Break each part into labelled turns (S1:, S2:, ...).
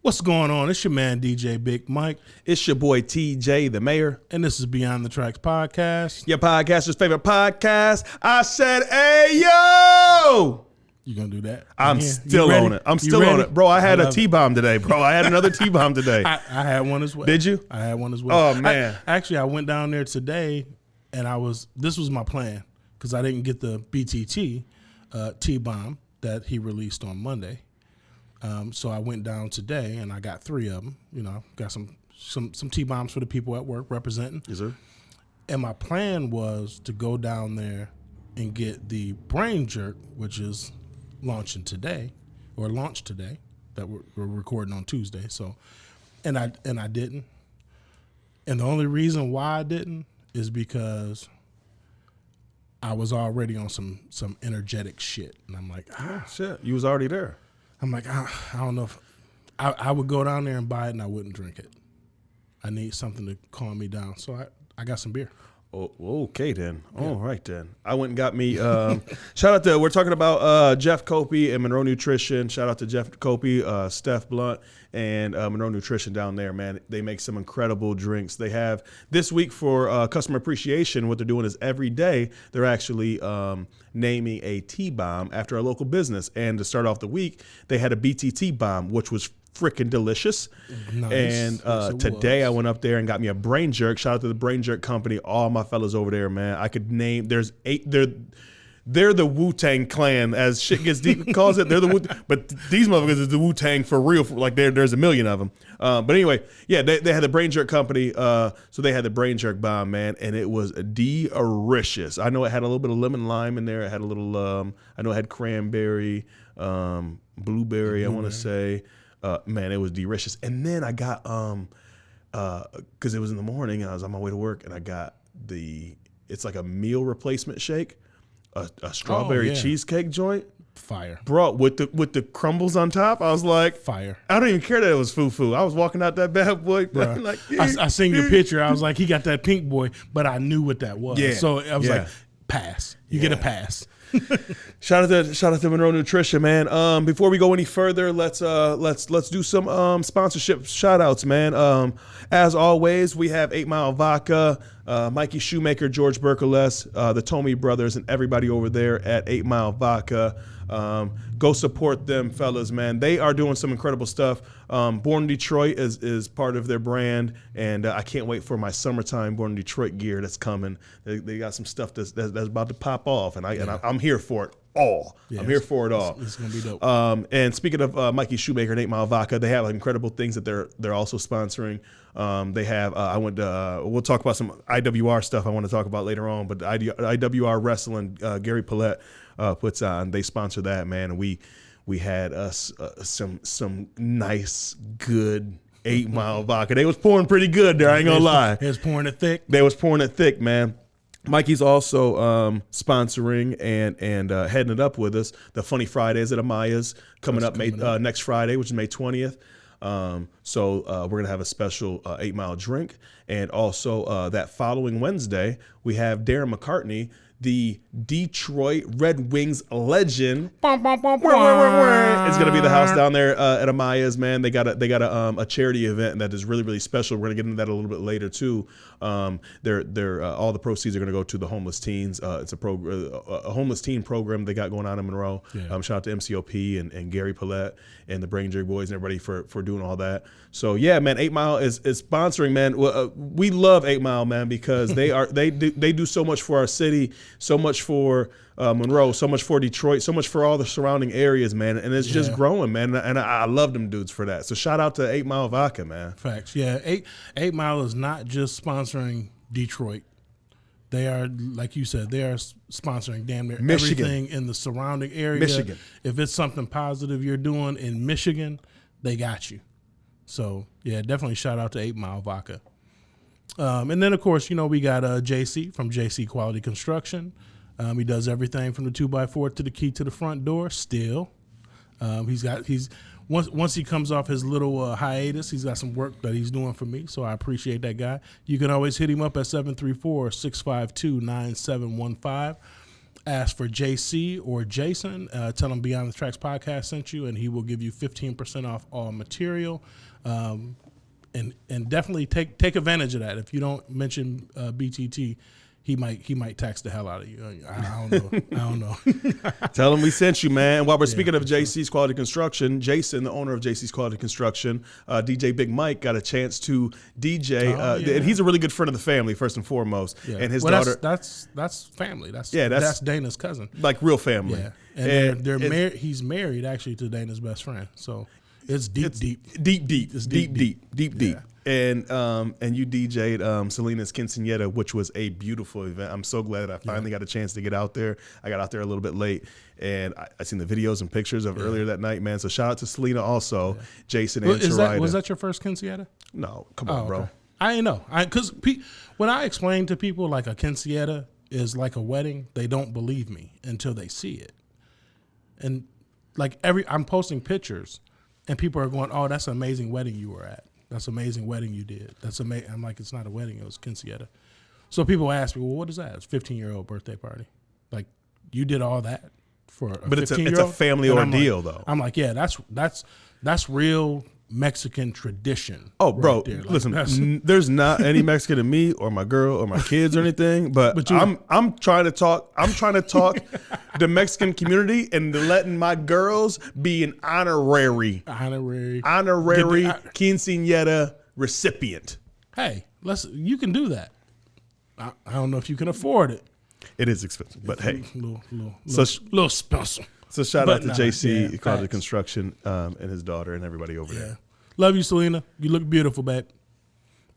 S1: What's going on? It's your man, DJ Big Mike.
S2: It's your boy, TJ, the mayor.
S1: And this is Beyond the Tracks podcast.
S2: Your podcaster's favorite podcast. I said, hey, yo!
S1: You gonna do that?
S2: I'm still on it. I'm still on it. Bro, I had a T-bomb today, bro. I had another T-bomb today.
S1: I had one as well.
S2: Did you?
S1: I had one as well.
S2: Oh, man.
S1: I went down there today, and this was my plan, because I didn't get the BTT T-bomb that he released on Monday. So I went down today, and I got 3 of them. You know, got some T-bombs for the people at work representing.
S2: Yes, sir.
S1: And my plan was to go down there and get the Brain Jerk, which is launched today, that we're recording on Tuesday. So, and I didn't. And the only reason why I didn't is because I was already on some energetic shit. And I'm like,
S2: shit. You was already there.
S1: I'm like, I don't know if I would go down there and buy it and I wouldn't drink it. I need something to calm me down. So I got some beer.
S2: Oh, okay then. Yeah. All right then. I went and got me. Shout out to, we're talking about Jeff Copey and Monroe Nutrition. Shout out to Jeff Copey, Steph Blunt, and Monroe Nutrition down there, man. They make some incredible drinks. They have this week for customer appreciation. What they're doing is every day they're actually naming a T-bomb after a local business. And to start off the week, they had a BTT bomb, which was freaking delicious.
S1: Nice.
S2: And today I went up there and got me a Brain Jerk. Shout out to the Brain Jerk company, all my fellas over there, man. I could name, there's 8, they're the Wu-Tang Clan, as shit gets deep calls it. They're the Wu, but these motherfuckers is the Wu-Tang for real. Like there's a million of them. But anyway, yeah, they had the Brain Jerk company. So they had the Brain Jerk bomb, man, and it was delicious. I know it had a little bit of lemon lime in there. It had a little, I know it had cranberry, blueberry. I want to say. Man, it was delicious. And then I got, because it was in the morning and I was on my way to work, and I got it's like a meal replacement shake, a strawberry cheesecake joint.
S1: Fire.
S2: Bro, with the crumbles on top, I was like,
S1: fire.
S2: I don't even care that it was foo-foo. I was walking out that bad boy. Like,
S1: I seen your picture. I was like, he got that pink boy, but I knew what that was. Yeah. So I was like, pass. You get a pass.
S2: Shout out to Monroe Nutrition, man. Before we go any further, let's do some sponsorship shout outs, man. As always, we have 8 Mile Vodka, Mikey Shoemaker, George Berkeles, the Tomey brothers, and everybody over there at 8 Mile Vodka. Go support them, fellas, man. They are doing some incredible stuff. Born in Detroit is part of their brand, and I can't wait for my summertime Born in Detroit gear that's coming. They got some stuff that's about to pop off, and I'm here for it all. Yeah, I'm here for it all.
S1: It's gonna be dope.
S2: And speaking of Mikey Shoemaker and 8 Mile Vodka, they have incredible things that they're also sponsoring. They have we'll talk about some IWR stuff I want to talk about later on, but IWR Wrestling, Gary Paulette puts on. They sponsor that, man, and we had us some nice, good 8 Mile Vodka. They was pouring pretty good there. I ain't gonna lie.
S1: They was pouring it thick.
S2: They was pouring it thick, man. Mikey's also sponsoring and heading it up with us. The Funny Fridays at Amaya's coming up next Friday, which is May 20th. So we're going to have a special 8 Mile drink. And also that following Wednesday, we have Darren McCartney, the Detroit Red Wings legend. It's going to be the house down there at Amaya's, man. They got a charity event that is really, really special. We're going to get into that a little bit later too. They're all the proceeds are going to go to the homeless teens. It's a homeless teen program they got going on in Monroe. Yeah. Shout out to MCOP and Gary Paulette and the Brain Jerk boys and everybody for doing all that. So yeah, man, 8 Mile is sponsoring, man. We love 8 Mile, man, because they do so much for our city, so much for Monroe, so much for Detroit, so much for all the surrounding areas, man. And it's just growing, man. And I love them dudes for that. So shout out to 8 Mile Vodka, man.
S1: Facts. Yeah. 8 Mile is not just sponsoring Detroit. They are, like you said, they are sponsoring damn near everything in the surrounding area.
S2: Michigan.
S1: If it's something positive you're doing in Michigan, they got you. So yeah, definitely shout out to 8 Mile Vodka. And then of course, we got JC from JC Quality Construction. He does everything from the 2x4 to the key to the front door. Still, once he comes off his little hiatus, he's got some work that he's doing for me. So I appreciate that guy. You can always hit him up at 734-652-9715. ask for JC or Jason. Tell him Beyond the Tracks podcast sent you, and he will give you 15% off all material. And definitely take advantage of that. If you don't mention BTT, he might tax the hell out of you. I don't know.
S2: Tell him we sent you, man. While we're speaking of JC's Quality Construction, Jason, the owner of JC's Quality Construction, DJ Big Mike, got a chance to DJ, and he's a really good friend of the family, first and foremost. Yeah. And his daughter. That's family. That's Dana's cousin. Like real family.
S1: Yeah. And they're married. He's married actually to Dana's best friend. So it's deep.
S2: It's deep. And you DJ'd Selena's Quinceañera, which was a beautiful event. I'm so glad that I finally got a chance to get out there. I got out there a little bit late, and I seen the videos and pictures of earlier that night, man. So shout out to Selena also, Jason and Sharida.
S1: Was that your first Quinceañera?
S2: No, come on, bro.
S1: Okay. I ain't know. Because when I explain to people like a Quinceañera is like a wedding, they don't believe me until they see it. And like I'm posting pictures, and people are going, "Oh, that's an amazing wedding you were at. That's an amazing wedding you did. That's amazing." I'm like, it's not a wedding. It was Quinceañera. So people ask me, well, what is that? It's a 15-year-old birthday party. Like, you did all that for a 15-year-old?
S2: It's a family ordeal, though.
S1: I'm like, yeah, that's real Mexican tradition.
S2: Oh, bro,
S1: right like,
S2: listen, there's not any Mexican in me or my girl or my kids or anything, but I'm trying to talk the Mexican community and letting my girls be an honorary quinceañera recipient.
S1: Hey, you can do that. I don't know if you can afford it.
S2: It is expensive, but hey,
S1: little special.
S2: So shout out to JC, Quality Construction, and his daughter and everybody over there.
S1: Love you, Selena. You look beautiful, babe.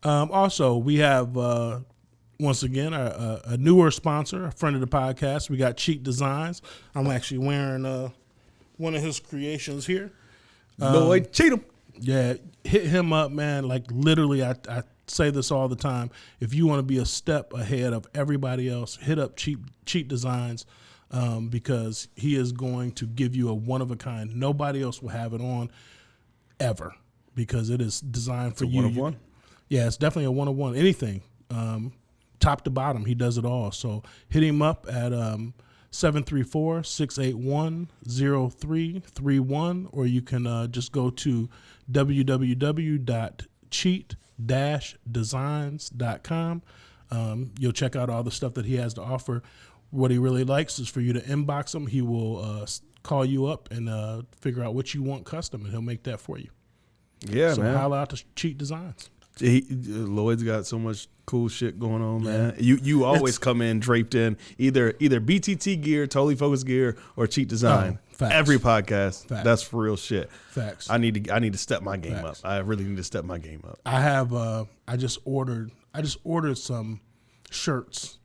S1: Also, we have, once again, a newer sponsor, a friend of the podcast. We got Cheat Designs. I'm actually wearing one of his creations here.
S2: Lloyd Cheatham.
S1: Yeah, hit him up, man. Like, literally, I say this all the time. If you want to be a step ahead of everybody else, hit up Cheat Designs. Because he is going to give you a one-of-a-kind. Nobody else will have it on ever because it is designed for you.
S2: One-of-one?
S1: Yeah, it's definitely a one-of-one. Anything, top to bottom, he does it all. So hit him up at 734-681-0331, or you can just go to www.cheat-designs.com. You'll check out all the stuff that he has to offer. What he really likes is for you to inbox him. He will call you up and figure out what you want custom, and he'll make that for you.
S2: Yeah, man.
S1: So holla out to Cheat Designs.
S2: Lloyd's got so much cool shit going on, man. You always come in draped in either BTT gear, Totally Focused gear, or Cheat Design.
S1: Facts.
S2: Every podcast,
S1: Facts.
S2: That's for real shit.
S1: Facts.
S2: I need to step my game
S1: Facts.
S2: up. I really need to step my game up.
S1: I have. I just ordered some shirts,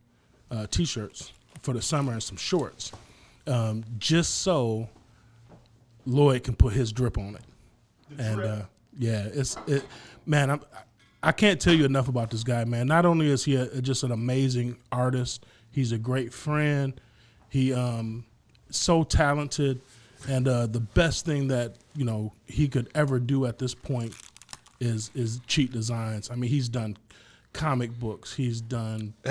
S1: t-shirts for the summer and some shorts, just so Lloyd can put his drip on it. Man, I can't tell you enough about this guy, man. Not only is he just an amazing artist, he's a great friend. He so talented, and the best thing that he could ever do at this point is Cheat Designs. I mean, he's done comic books. He's done
S2: 2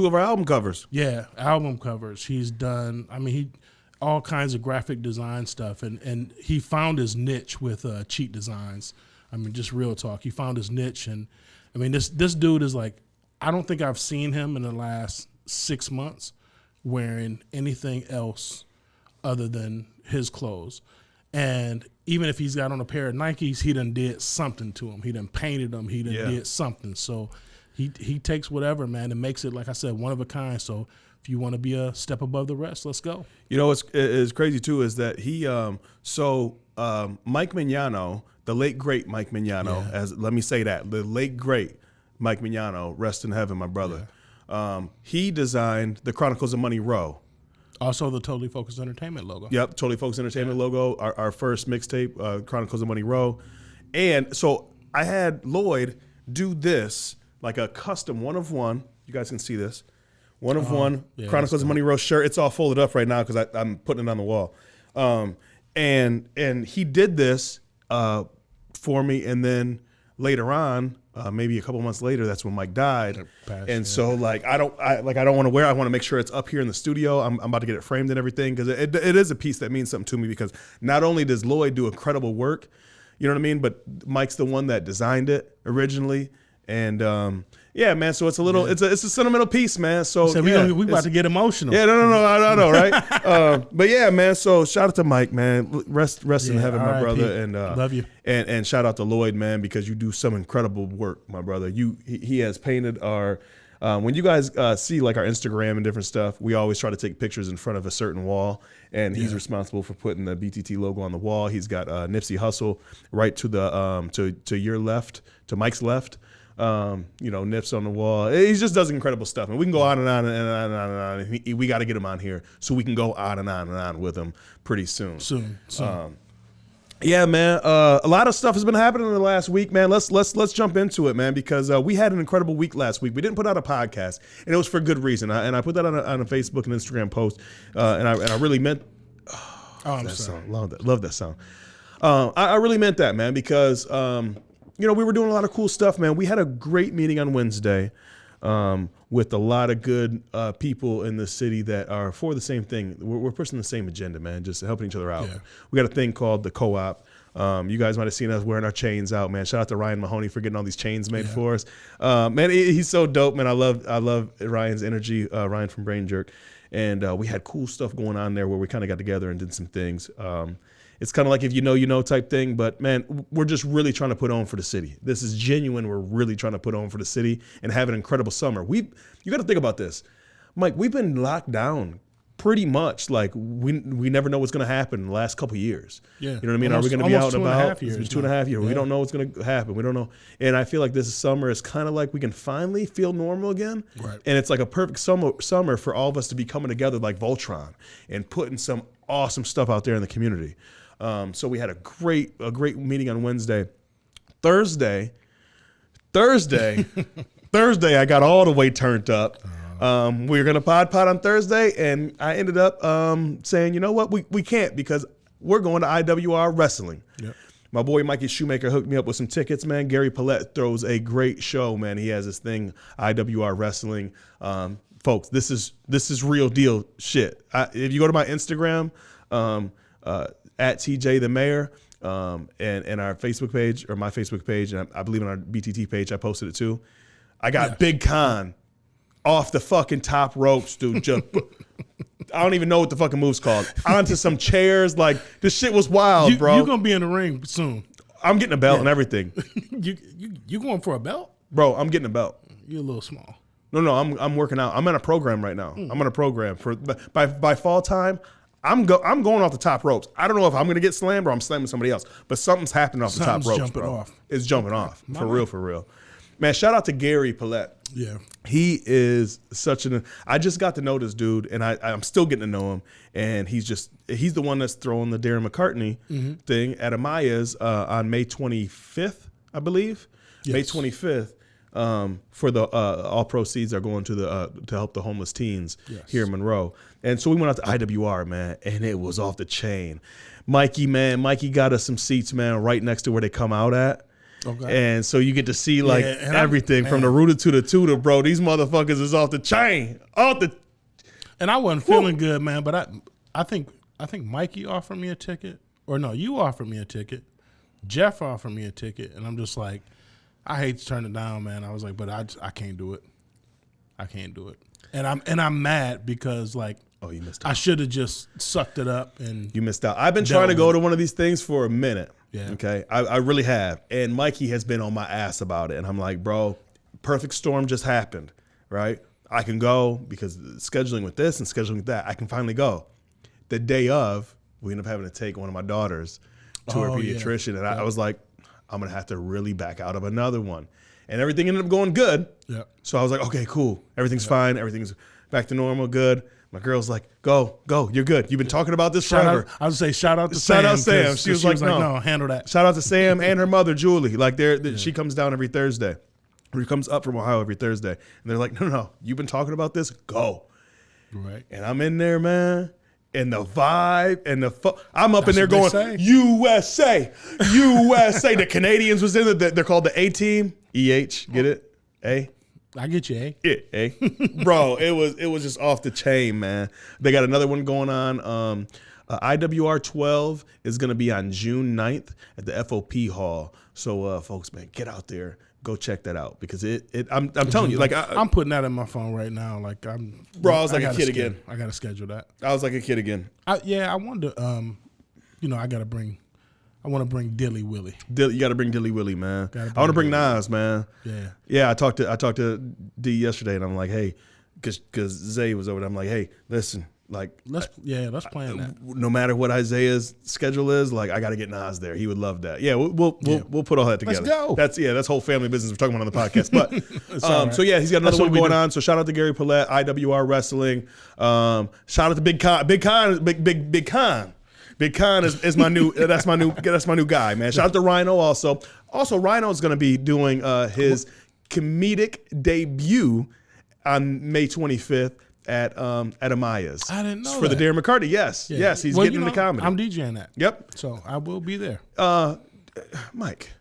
S2: of our album covers.
S1: Yeah, album covers. He's done. I mean, all kinds of graphic design stuff, and he found his niche with Cheat Designs. I mean, just real talk. He found his niche, and I mean, this dude is like, I don't think I've seen him in the last 6 months wearing anything else other than his clothes. And even if he's got on a pair of Nikes, he done did something to them. He done painted them. He done did something. So he takes whatever, man, and makes it, like I said, one of a kind. So if you want to be a step above the rest, let's go.
S2: What's crazy too is that he Mike Mignano, the late great Mike Mignano, let me say that, the late great Mike Mignano, rest in heaven, my brother. Yeah. He designed the Chronicles of Money Row.
S1: Also the Totally Focused Entertainment logo.
S2: Yep, Totally Focused Entertainment logo, our first mixtape, Chronicles of Money Row. And so I had Lloyd do this, like a custom one-of-one. You guys can see this. One-of-one Chronicles of Money Row shirt. It's all folded up right now because I'm putting it on the wall. And he did this for me, and then later on, maybe a couple months later, that's when Mike died. And so like I don't want to wear it. I want to make sure it's up here in the studio. I'm about to get it framed and everything because it is a piece that means something to me because not only does Lloyd do incredible work, you know what I mean, but Mike's the one that designed it originally. And yeah, man. So it's a little, it's a sentimental piece, man. So
S1: we about to get emotional.
S2: Yeah, no, I know, right? But yeah, man. So shout out to Mike, man. Rest in heaven, my brother. And
S1: love you.
S2: And shout out to Lloyd, man, because you do some incredible work, my brother. He has painted our. When you guys see like our Instagram and different stuff, we always try to take pictures in front of a certain wall, and he's responsible for putting the BTT logo on the wall. He's got Nipsey Hussle right to the to your left, to Mike's left. Nips on the wall. He just does incredible stuff, and we can go on and on and on and on and on. We got to get him on here so we can go on and on and on with him pretty soon. Yeah, man. A lot of stuff has been happening in the last week, man. Let's jump into it, man, because we had an incredible week last week. We didn't put out a podcast, and it was for good reason. I put that on a Facebook and Instagram post, and I really meant.
S1: I'm sorry.
S2: Song. Love that song. I really meant that, man, because. We were doing a lot of cool stuff, man. We had a great meeting on Wednesday with a lot of good people in the city that are for the same thing. We're pushing the same agenda, man, just helping each other out. Yeah. We got a thing called the Co-op. You guys might have seen us wearing our chains out, man. Shout out to Ryan Mahoney for getting all these chains made for us. Man, he's so dope, man. I love Ryan's energy, Ryan from Brain Jerk. And we had cool stuff going on there where we kind of got together and did some things. It's kind of like if you know type thing, but man, we're just really trying to put on for the city. This is genuine. We're really trying to put on for the city and have an incredible summer. You got to think about this, Mike. We've been locked down pretty much. Like we never know what's going to happen in the last couple of years. Yeah, you know what I mean? Are we going to be out and about? It's been 2.5 years. Yeah. We don't know what's going to happen. We don't know. And I feel like this summer is kind of like we can finally feel normal again. Right. And it's like a perfect summer for all of us to be coming together like Voltron and putting some awesome stuff out there in the community. So we had a great meeting on Wednesday. Thursday, I got all the way turned up. We were going to pod on Thursday, and I ended up saying, you know what, we can't because we're going to IWR Wrestling. Yep. My boy Mikey Shoemaker hooked me up with some tickets, man. Gary Paulette throws a great show, man. He has this thing, IWR Wrestling. Folks, this is real deal shit. If you go to my Instagram, at TJ the Mayor, and our Facebook page, or my Facebook page, and I believe on our BTT page, I posted it too. I got Big Con off the fucking top ropes, dude. Just, I don't even know what the fucking move's called. Onto some chairs. Like, this shit was wild, bro.
S1: You're going to be in the ring soon.
S2: I'm getting a belt and everything.
S1: You going for a belt?
S2: Bro, I'm getting a belt.
S1: You're a little small.
S2: No, I'm working out. I'm in a program right now. I'm in a program. By fall time, I'm going off the top ropes. I don't know if I'm going to get slammed or I'm slamming somebody else, but something's happening off the top ropes, bro. It's jumping off. For real. Man, shout out to Gary Paulette. Yeah. He is I just got to know this dude, and I'm still getting to know him, and he's the one that's throwing the Darren McCartney thing at Amaya's on May 25th, I believe. Yes. May 25th. For the all proceeds are going to help the homeless teens here in Monroe. And so we went out to IWR, man, and it was off the chain. Mikey got us some seats, man, right next to where they come out at. Okay. And so you get to see like everything from the rooter to the tutor, bro. These motherfuckers is off the chain.
S1: And I wasn't feeling good, man, but I think Mikey offered me a ticket. Or no, you offered me a ticket. Jeff offered me a ticket, and I'm just like, I hate to turn it down, man. I was like, but I can't do it. I can't do it. And I'm mad because like, oh, you missed out. I should have just sucked it up and
S2: you missed out. I've been trying to go to one of these things for a minute. Yeah. Okay. I really have. And Mikey has been on my ass about it. And I'm like, bro, perfect storm just happened. Right? I can go because scheduling with this and scheduling with that, I can finally go. The day of, we ended up having to take one of my daughters to her pediatrician. And I was like, I'm going to have to really back out of another one. And everything ended up going good. Yeah. So I was like, okay, cool. Everything's fine. Everything's back to normal. Good. My girl's like, go. You're good. You've been talking about this forever.
S1: I would say shout out to Sam.
S2: She was like, no,
S1: handle that.
S2: Shout out to Sam and her mother, Julie. Like she comes down every Thursday. She comes up from Ohio every Thursday. And they're like, no, you've been talking about this? Go. Right. And I'm in there, man. and the vibe and I'm up in
S1: That's
S2: there
S1: what
S2: going,
S1: they say.
S2: USA, USA. The Canadians was in it. They're called the A team. EH, get it? A.
S1: I get you, eh?
S2: Yeah, eh? Bro, it was just off the chain, man. They got another one going on. IWR 12 is going to be on June 9th at the FOP Hall. So, folks, man, get out there. Go check that out because I'm telling you, like
S1: I'm putting that in my phone right now. Like I
S2: was like a kid again.
S1: I got to schedule that.
S2: I was like a kid again.
S1: I wonder. I want to bring Dilly Willie.
S2: You got to bring Dilly Willie, man. I want to bring Nas, man. Yeah. I talked to D yesterday, and I'm like, hey, because Zay was over there. I'm like, hey, listen, like,
S1: let's plan that.
S2: No matter what Isaiah's schedule is, like, I got to get Nas there. He would love that. Yeah, we'll put all that together.
S1: Let's go.
S2: That's whole family business we're talking about on the podcast. But
S1: right.
S2: So yeah, he's got another one going on. So shout out to Gary Paulette, IWR Wrestling. Shout out to Big Con. Big Con is my new that's my new guy, man. Shout out to Rhino also. Also, Rhino is going to be doing his comedic debut on May 25th at Amaya's.
S1: I didn't know
S2: for
S1: that.
S2: the Darren McCarty. Yes, he's getting into comedy.
S1: I'm DJing that.
S2: Yep.
S1: So I will be there.
S2: Mike,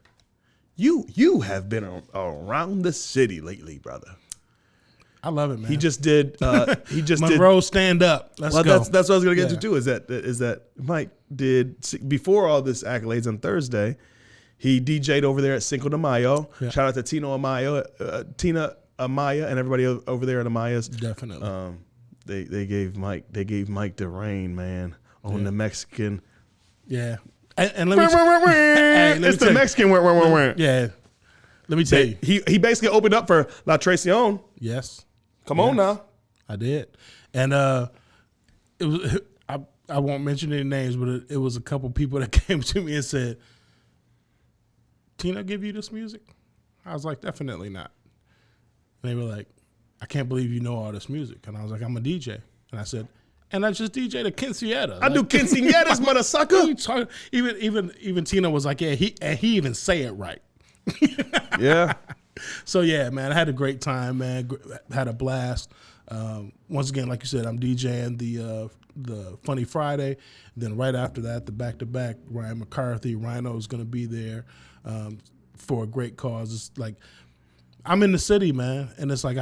S2: you have been around the city lately, brother.
S1: I love it, man.
S2: He just did.
S1: Monroe stand up. Let's go.
S2: That's what I was gonna get to too. Is that Mike did before all this accolades on Thursday? He DJ'd over there at Cinco de Mayo.
S1: Yeah.
S2: Shout out to Tina Amaya, and everybody over there at Amaya's.
S1: Definitely.
S2: They gave Mike the reign, man, on the Mexican.
S1: Yeah. And let me
S2: it's the Mexican.
S1: Yeah. Let me tell you.
S2: He basically opened up for La Traición.
S1: Yes.
S2: Come on now.
S1: I did. And it was I won't mention any names, but it was a couple people that came to me and said, "Tina give you this music?" I was like, "Definitely not." And they were like, "I can't believe you know all this music." And I was like, "I'm a DJ." And I said, "And I just DJ'd a quinceañera."
S2: I do quinceañeras, mother sucker.
S1: Even Tina was like, "Yeah, he even say it right."
S2: Yeah.
S1: So yeah, man, I had a great time, man. Had a blast. Once again, like you said, I'm DJing the Funny Friday. Then right after that, the back-to-back, Ryan McCarthy, Rhino is going to be there for a great cause. It's like I'm in the city, man, and it's like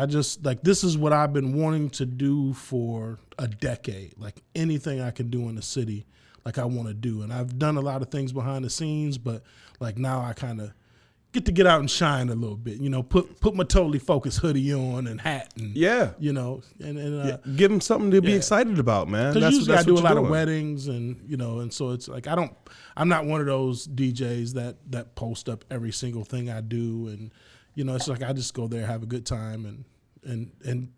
S1: this is what I've been wanting to do for a decade. Like anything I can do in the city, like I want to do, and I've done a lot of things behind the scenes, but like now I kind of get out and shine a little bit, put my Totally Focused hoodie on and hat and, and
S2: give them something to be excited about, man.
S1: Because usually I do a lot of weddings and, and so it's like, I'm not one of those DJs that post up every single thing I do. And, it's like, I just go there, have a good time and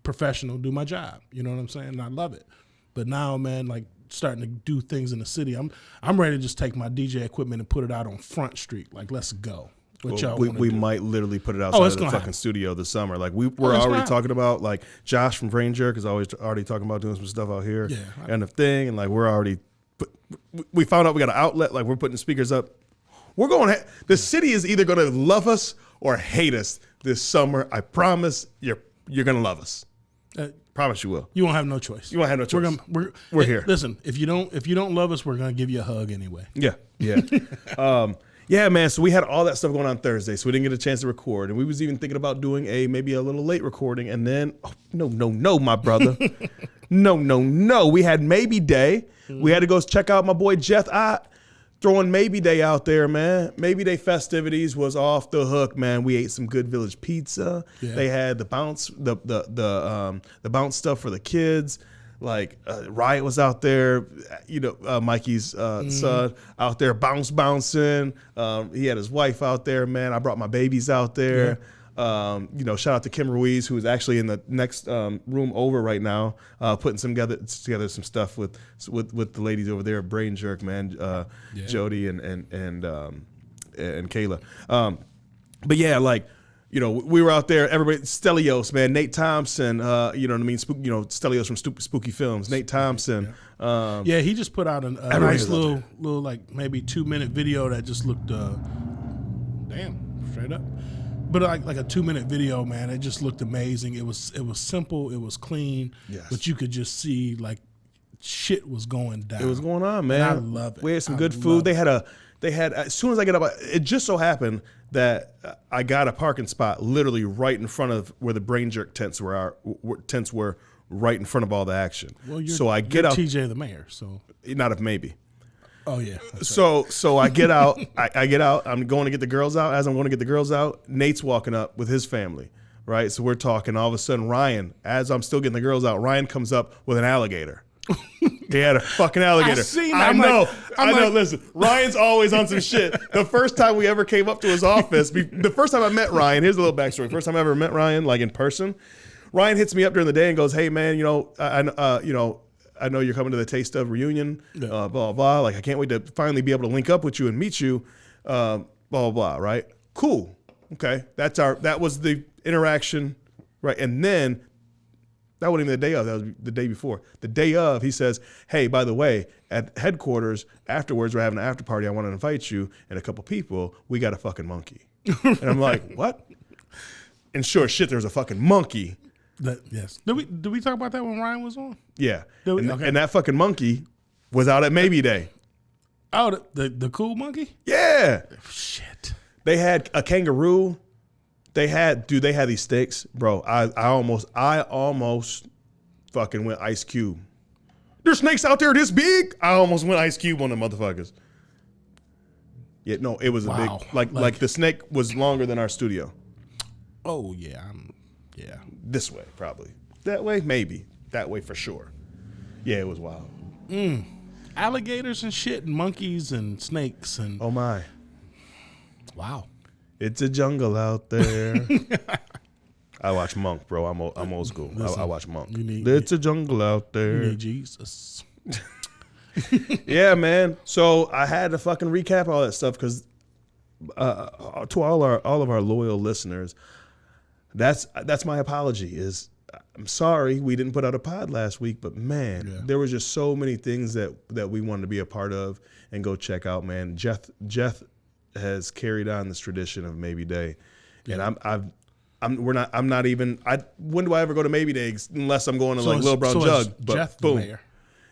S1: professional, do my job. You know what I'm saying? And I love it. But now, man, like starting to do things in the city, I'm ready to just take my DJ equipment and put it out on Front Street. Like, let's go.
S2: We might literally put it outside of the fucking studio this summer. Like we're already talking about, like Josh from Brain Jerk is already talking about doing some stuff out here and the thing. And like we found out we got an outlet. Like we're putting speakers up. We're going. The city is either going to love us or hate us this summer. I promise you're going to love us. Promise you will.
S1: You won't have no choice.
S2: You won't have no choice. We're here.
S1: Listen, if you don't love us, we're gonna give you a hug anyway.
S2: Yeah. Yeah, man. So we had all that stuff going on Thursday, so we didn't get a chance to record, and we was even thinking about doing maybe a little late recording, and then no, my brother, no. We had Maybe Day. We had to go check out my boy Jeff Ott throwing Maybe Day out there, man. Maybe Day festivities was off the hook, man. We ate some good Village pizza. Yeah. They had the bounce bounce stuff for the kids. Like Riot was out there, Mikey's son out there bouncing. He had his wife out there, man. I brought my babies out there. Yeah. Shout out to Kim Ruiz, who is actually in the next room over right now, putting together some stuff with the ladies over there at Brain Jerk, man. Jody and Kayla. But yeah, like. We were out there, everybody, Stelios, man, Nate Thompson, you know what I mean? Stelios from Spooky Films, Nate Thompson.
S1: He just put out a nice little like maybe 2-minute video that just looked, straight up. But like a 2-minute video, man, it just looked amazing. It was simple, it was clean, but you could just see like shit was going down.
S2: It was going on, man.
S1: And I love it.
S2: We had some good food. They had as soon as I get up, it just so happened that I got a parking spot literally right in front of where the Brain Jerk tents were. Tents were right in front of all the action.
S1: Well,
S2: so I get out.
S1: TJ the mayor, so
S2: not if maybe.
S1: Oh yeah.
S2: So I get out. I get out. I'm going to get the girls out. As I'm going to get the girls out, Nate's walking up with his family. Right. So we're talking. All of a sudden, Ryan, as I'm still getting the girls out, Ryan comes up with an alligator. He had a fucking alligator. I know. Listen, Ryan's always on some shit. The first time we ever came up to his office, the first time I met Ryan, here's a little backstory. First time I ever met Ryan, like in person, Ryan hits me up during the day and goes, "Hey man, I know you're coming to the Taste of reunion, blah blah blah. Like I can't wait to finally be able to link up with you and meet you, blah blah blah. Right? Cool. Okay. That was the interaction, right? And then." That wasn't even the day of. That was the day before. The day of, he says, "Hey, by the way, at headquarters, afterwards, we're having an after party. I want to invite you and a couple people. We got a fucking monkey." And I'm like, "What?" And sure shit, there's a fucking monkey.
S1: Yes. Did we talk about that when Ryan was on?
S2: Yeah.
S1: Okay.
S2: And that fucking monkey was out at Maybe Day.
S1: Oh, the cool monkey?
S2: Yeah.
S1: Shit.
S2: They had a kangaroo. They had these steaks, bro. I almost fucking went Ice Cube. There's snakes out there this big. I almost went Ice Cube on the motherfuckers. Yeah, no, it was a big, like the snake was longer than our studio.
S1: Oh yeah, yeah.
S2: This way probably. That way maybe. That way for sure. Yeah, it was wild.
S1: Alligators and shit, and monkeys and snakes and.
S2: Oh my.
S1: Wow.
S2: It's a jungle out there. I watch Monk, bro. I'm old school.
S1: Listen,
S2: I watch Monk.
S1: It's
S2: a jungle out there.
S1: You need Jesus.
S2: Yeah, man. So I had to fucking recap all that stuff because to all of our loyal listeners, that's my apology. I'm sorry we didn't put out a pod last week, but man, there was just so many things that we wanted to be a part of and go check out. Man, Jeff has carried on this tradition of Maybe Day, and I'm not even. When do I ever go to Maybe Day unless I'm going to Lil Brown Jug? But
S1: Jeff
S2: boom,
S1: the mayor.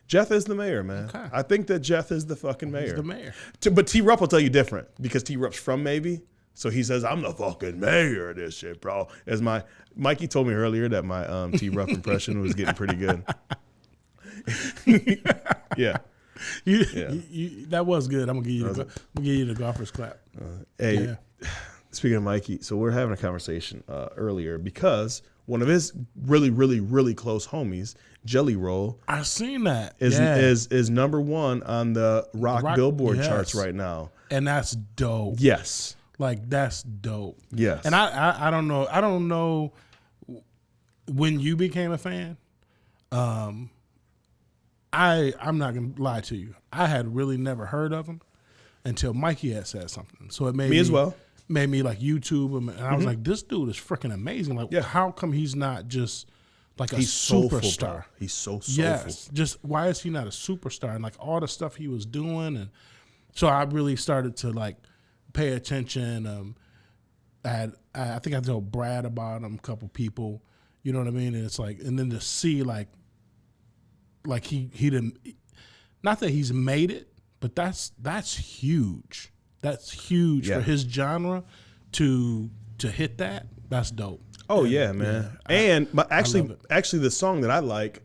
S2: Jeff is the mayor, man.
S1: Okay.
S2: I think that Jeff is the fucking mayor.
S1: He's the mayor.
S2: But T-Rupp will tell you different because T-Rupp's from Maybe, so he says I'm the fucking mayor of this shit, bro. As Mikey told me earlier that my T-Rupp impression was getting pretty good. Yeah.
S1: That was good. I'm gonna give you the golfer's clap.
S2: Speaking of Mikey, so we're having a conversation earlier because one of his really, really, really close homies, Jelly Roll,
S1: I've seen that
S2: is number one on the rock Billboard charts right now,
S1: and that's dope.
S2: Yes,
S1: like that's dope.
S2: Yes,
S1: and I don't know when you became a fan. I'm not gonna lie to you. I had really never heard of him until Mikey had said something. So it made
S2: me as well.
S1: Made me like YouTube him, and I was like, "This dude is freaking amazing! Like, how come he's not just like a superstar?
S2: He's so soulful.
S1: Yes, just why is he not a superstar? And like all the stuff he was doing, and so I really started to like pay attention. I think I told Brad about him, a couple people. You know what I mean? And it's like, and then to see like he didn't, not that he's made it, but that's huge. That's huge for his genre to hit that. That's dope.
S2: Oh yeah, man. But actually the song that I like,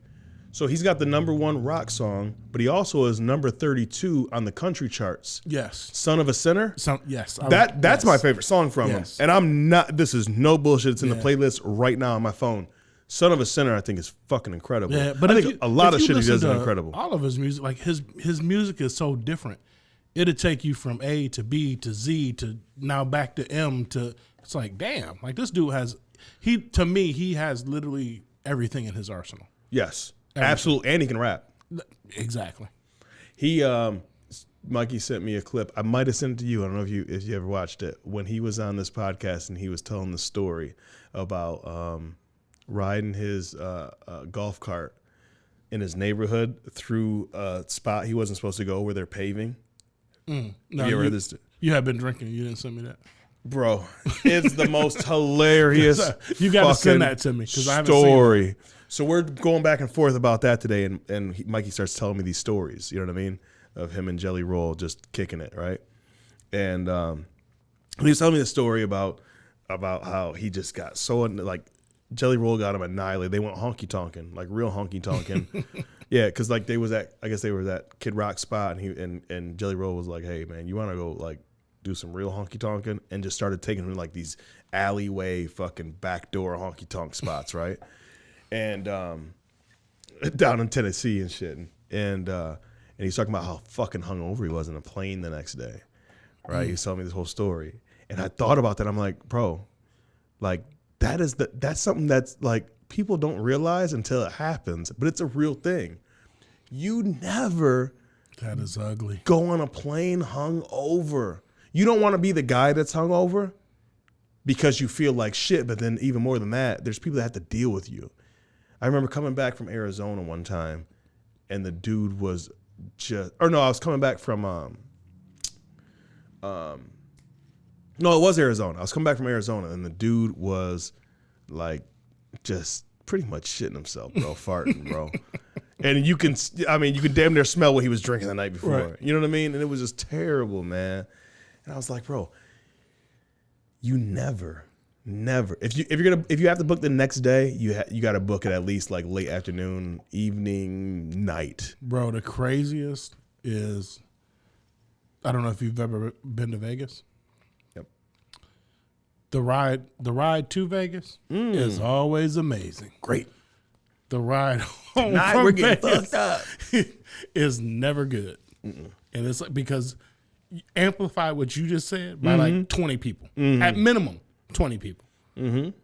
S2: so he's got the number one rock song, but he also is number 32 on the country charts.
S1: Yes.
S2: Son of a Sinner?
S1: Yes.
S2: That's my favorite song from him. And this is no bullshit. It's in the playlist right now on my phone. Son of a Sinner, I think, is fucking incredible. Yeah, but I think a lot of shit he does is incredible.
S1: All of his music, like his music is so different. It'll take you from A to B to Z to now back to M to, it's like, damn, like this dude to me, he has literally everything in his arsenal.
S2: Yes, absolutely. And he can rap.
S1: Exactly.
S2: Mikey sent me a clip. I might have sent it to you. I don't know if you ever watched it. When he was on this podcast and he was telling the story about riding his golf cart in his neighborhood through a spot he wasn't supposed to go where they're paving.
S1: No,
S2: have you ever heard this?
S1: You have been drinking. You didn't send me that.
S2: Bro, it's the most hilarious
S1: you got to send that to me because I haven't seen it.
S2: So we're going back and forth about that today, and Mikey starts telling me these stories. You know what I mean? Of him and Jelly Roll just kicking it, right? And he was telling me the story about how he just got so like Jelly Roll got him annihilated. They went honky tonkin', like real honky tonkin'. Yeah, because like they was at Kid Rock spot, and he and Jelly Roll was like, "Hey man, you want to go like do some real honky tonkin'?" And just started taking him to like these alleyway fucking backdoor honky tonk spots, right? And down in Tennessee and shit, and he's talking about how fucking hungover he was in a plane the next day, right? He's telling me this whole story, and I thought about that. I'm like, bro, like that's something that's like people don't realize until it happens, but it's a real thing. You never
S1: that is ugly.
S2: Go on a plane hungover. You don't want to be the guy that's hungover because you feel like shit. But then even more than that, there's people that have to deal with you. I remember coming back from Arizona one time, and the dude was I was coming back from no, it was Arizona. I was coming back from Arizona, and the dude was like just pretty much shitting himself, bro, farting, bro. And you can damn near smell what he was drinking the night before. Right. You know what I mean? And it was just terrible, man. And I was like, bro, you never. If you have to book the next day, you got to book it at least like late afternoon, evening, night.
S1: Bro, the craziest is, I don't know if you've ever been to Vegas.
S2: Yep.
S1: The ride to Vegas is always amazing.
S2: Great.
S1: The ride home
S2: from we're getting Vegas fucked up
S1: is never good. And it's like, because you amplify what you just said by like 20 people. At minimum, 20 people. And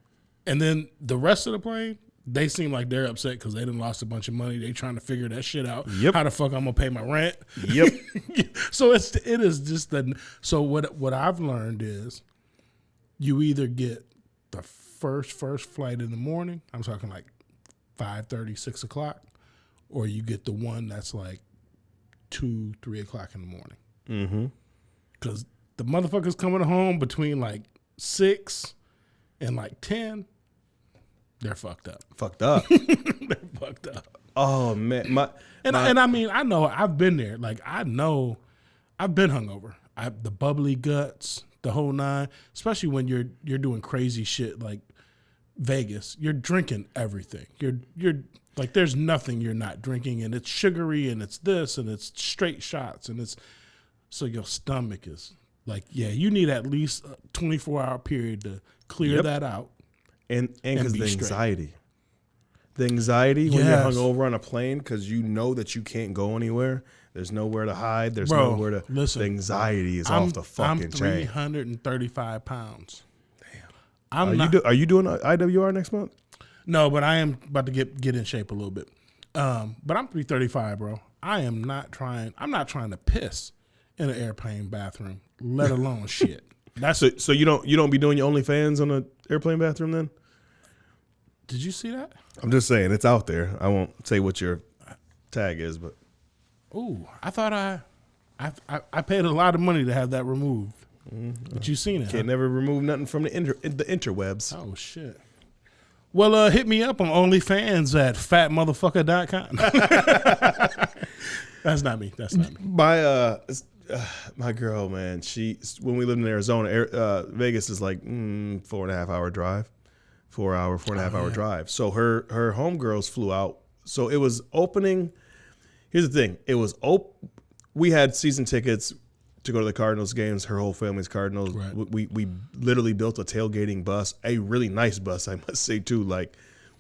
S1: then the rest of the plane, they seem like they're upset because they done lost a bunch of money. They trying to figure that shit out.
S2: Yep.
S1: How the fuck I'm gonna pay my rent?
S2: Yep.
S1: So it is just that. So what I've learned is, you either get the first flight in the morning. I'm talking like 5:30, 6 o'clock, or you get the one that's like 2, 3 o'clock in the morning. Because the motherfuckers coming home between like 6 and like 10, they're fucked up. They're fucked up.
S2: Oh man,
S1: I mean, I know I've been there. Like I know I've been hungover. The bubbly guts, the whole nine. Especially when you're doing crazy shit like Vegas. You're drinking everything. You're like, there's nothing you're not drinking, and it's sugary, and it's this, and it's straight shots, and it's so your stomach is like, yeah, you need at least a 24-hour period to clear that out.
S2: And because the anxiety. The anxiety when you're hungover on a plane because you know that you can't go anywhere. There's nowhere to hide. There's nowhere to listen. The anxiety is off the fucking chain.
S1: I'm 335 pounds.
S2: Damn. Are you doing IWR next month?
S1: No, but I am about to get in shape a little bit. But I'm 335, bro. I'm not trying to piss in an airplane bathroom, let alone shit. That's
S2: so you don't be doing your OnlyFans on an airplane bathroom then?
S1: Did you see that?
S2: I'm just saying it's out there. I won't say what your tag is, but
S1: I thought I paid a lot of money to have that removed. But you seen it?
S2: Can't never remove nothing from the interwebs.
S1: Oh shit. Well, hit me up on OnlyFans at fatmotherfucker.com. That's not me.
S2: My girl, man. When we lived in Arizona, Vegas is like 4.5 hour drive. 4 hour, 4.5 hour drive. So her homegirls flew out. So it was opening. Here's the thing. We had season tickets to go to the Cardinals games. Her whole family's Cardinals. Right. We literally built a tailgating bus, a really nice bus, I must say too.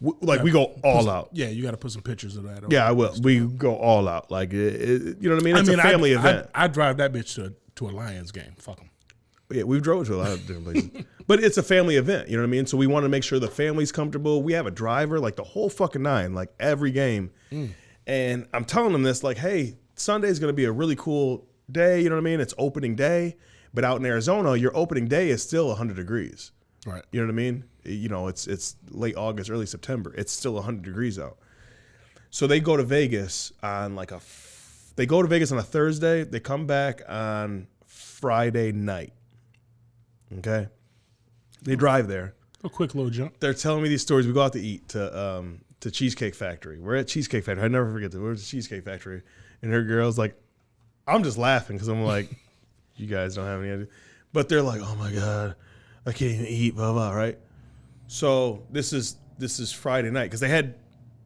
S2: We go all out.
S1: Yeah, you got to put some pictures of that.
S2: Yeah, I will. We go all out. Like you know what I mean? It's a family event.
S1: I drive that bitch to a Lions game. Fuck them.
S2: Yeah, we've drove to a lot of different places. But it's a family event, you know what I mean? So we want to make sure the family's comfortable. We have a driver, like the whole fucking nine, like every game. And I'm telling them this, like, hey, Sunday's going to be a really cool day, you know what I mean? It's opening day. But out in Arizona, your opening day is still 100 degrees.
S1: Right.
S2: You know what I mean? You know, it's late August, early September. It's still 100 degrees out. So they go to Vegas on a Thursday. They come back on Friday night. Okay. They drive there.
S1: A quick little jump.
S2: They're telling me these stories. We go out to eat to to Cheesecake Factory. We're at Cheesecake Factory. I never forget that. We're at the Cheesecake Factory. And her girl's like, I'm just laughing because I'm like, you guys don't have any idea. But they're like, oh my God, I can't even eat, blah, blah, right? So this is Friday night because they had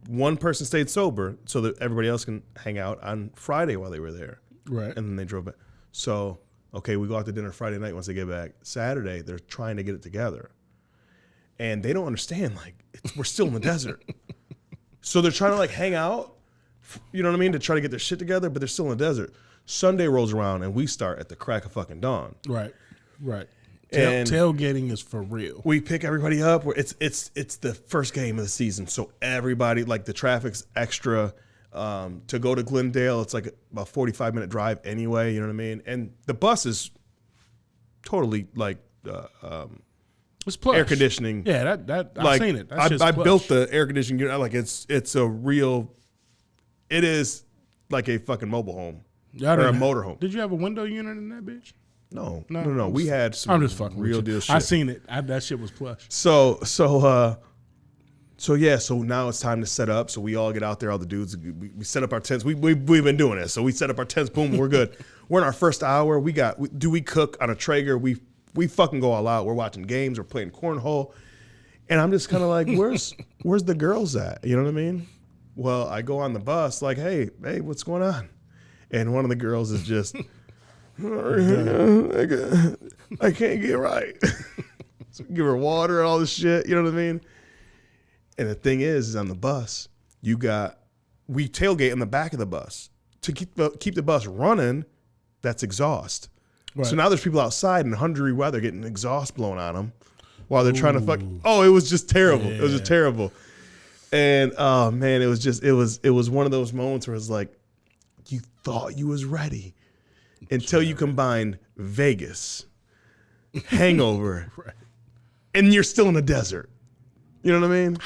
S2: one person stayed sober so that everybody else can hang out on Friday while they were there.
S1: Right.
S2: And then they drove back. So, okay, we go out to dinner Friday night once they get back. Saturday, they're trying to get it together. And they don't understand, like, we're still in the desert. So they're trying to, like, hang out, you know what I mean, to try to get their shit together, but they're still in the desert. Sunday rolls around, and we start at the crack of fucking dawn.
S1: Right.
S2: And
S1: tailgating is for real.
S2: We pick everybody up. It's the first game of the season, so everybody, like, the traffic's extra. To go to Glendale, it's like a 45-minute drive anyway, you know what I mean? And the bus is totally, like,
S1: it's plush.
S2: air conditioning.
S1: Yeah, that I've seen it.
S2: I built the air conditioning unit. Like, it is like a fucking mobile home or a motor home.
S1: Did you have a window unit in that bitch?
S2: No. We had some
S1: I'm just fucking
S2: real deal shit.
S1: I seen it. That shit was plush.
S2: So now it's time to set up. So we all get out there, all the dudes. We set up our tents. We've been doing this. So we set up our tents. Boom, we're good. We're in our first hour. We cook on a Traeger. We fucking go all out. We're watching games. We're playing cornhole. And I'm just kind of like, where's the girls at? You know what I mean? Well, I go on the bus like, hey, what's going on? And one of the girls is just, I can't get right. So give her water and all this shit. You know what I mean? And the thing is on the bus, we tailgate in the back of the bus to keep the bus running. That's exhaust. Right. So now there's people outside in 100-degree weather getting exhaust blown on them while they're trying to fuck. Oh, it was just terrible. Yeah. It was just terrible. And oh man, it was one of those moments where it's like you thought you was ready until you combined Vegas, hangover, right, and you're still in the desert. You know what I mean?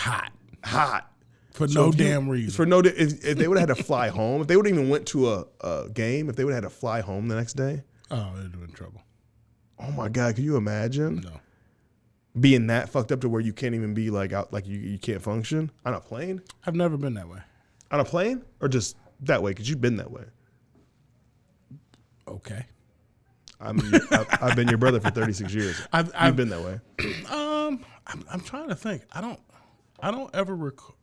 S2: Hot.
S1: For so no damn reason.
S2: If they would have had to fly home, if they would have even went to a game, if they would have had to fly home the next day.
S1: Oh, they'd have been in trouble.
S2: Oh my God, can you imagine?
S1: No.
S2: Being that fucked up to where you can't even be like out, like you can't function on a plane?
S1: I've never been that way.
S2: On a plane? Or just that way? Because you've been that way.
S1: Okay.
S2: I've been your brother for 36 years. You've been that way.
S1: I'm trying to think. I don't ever recall.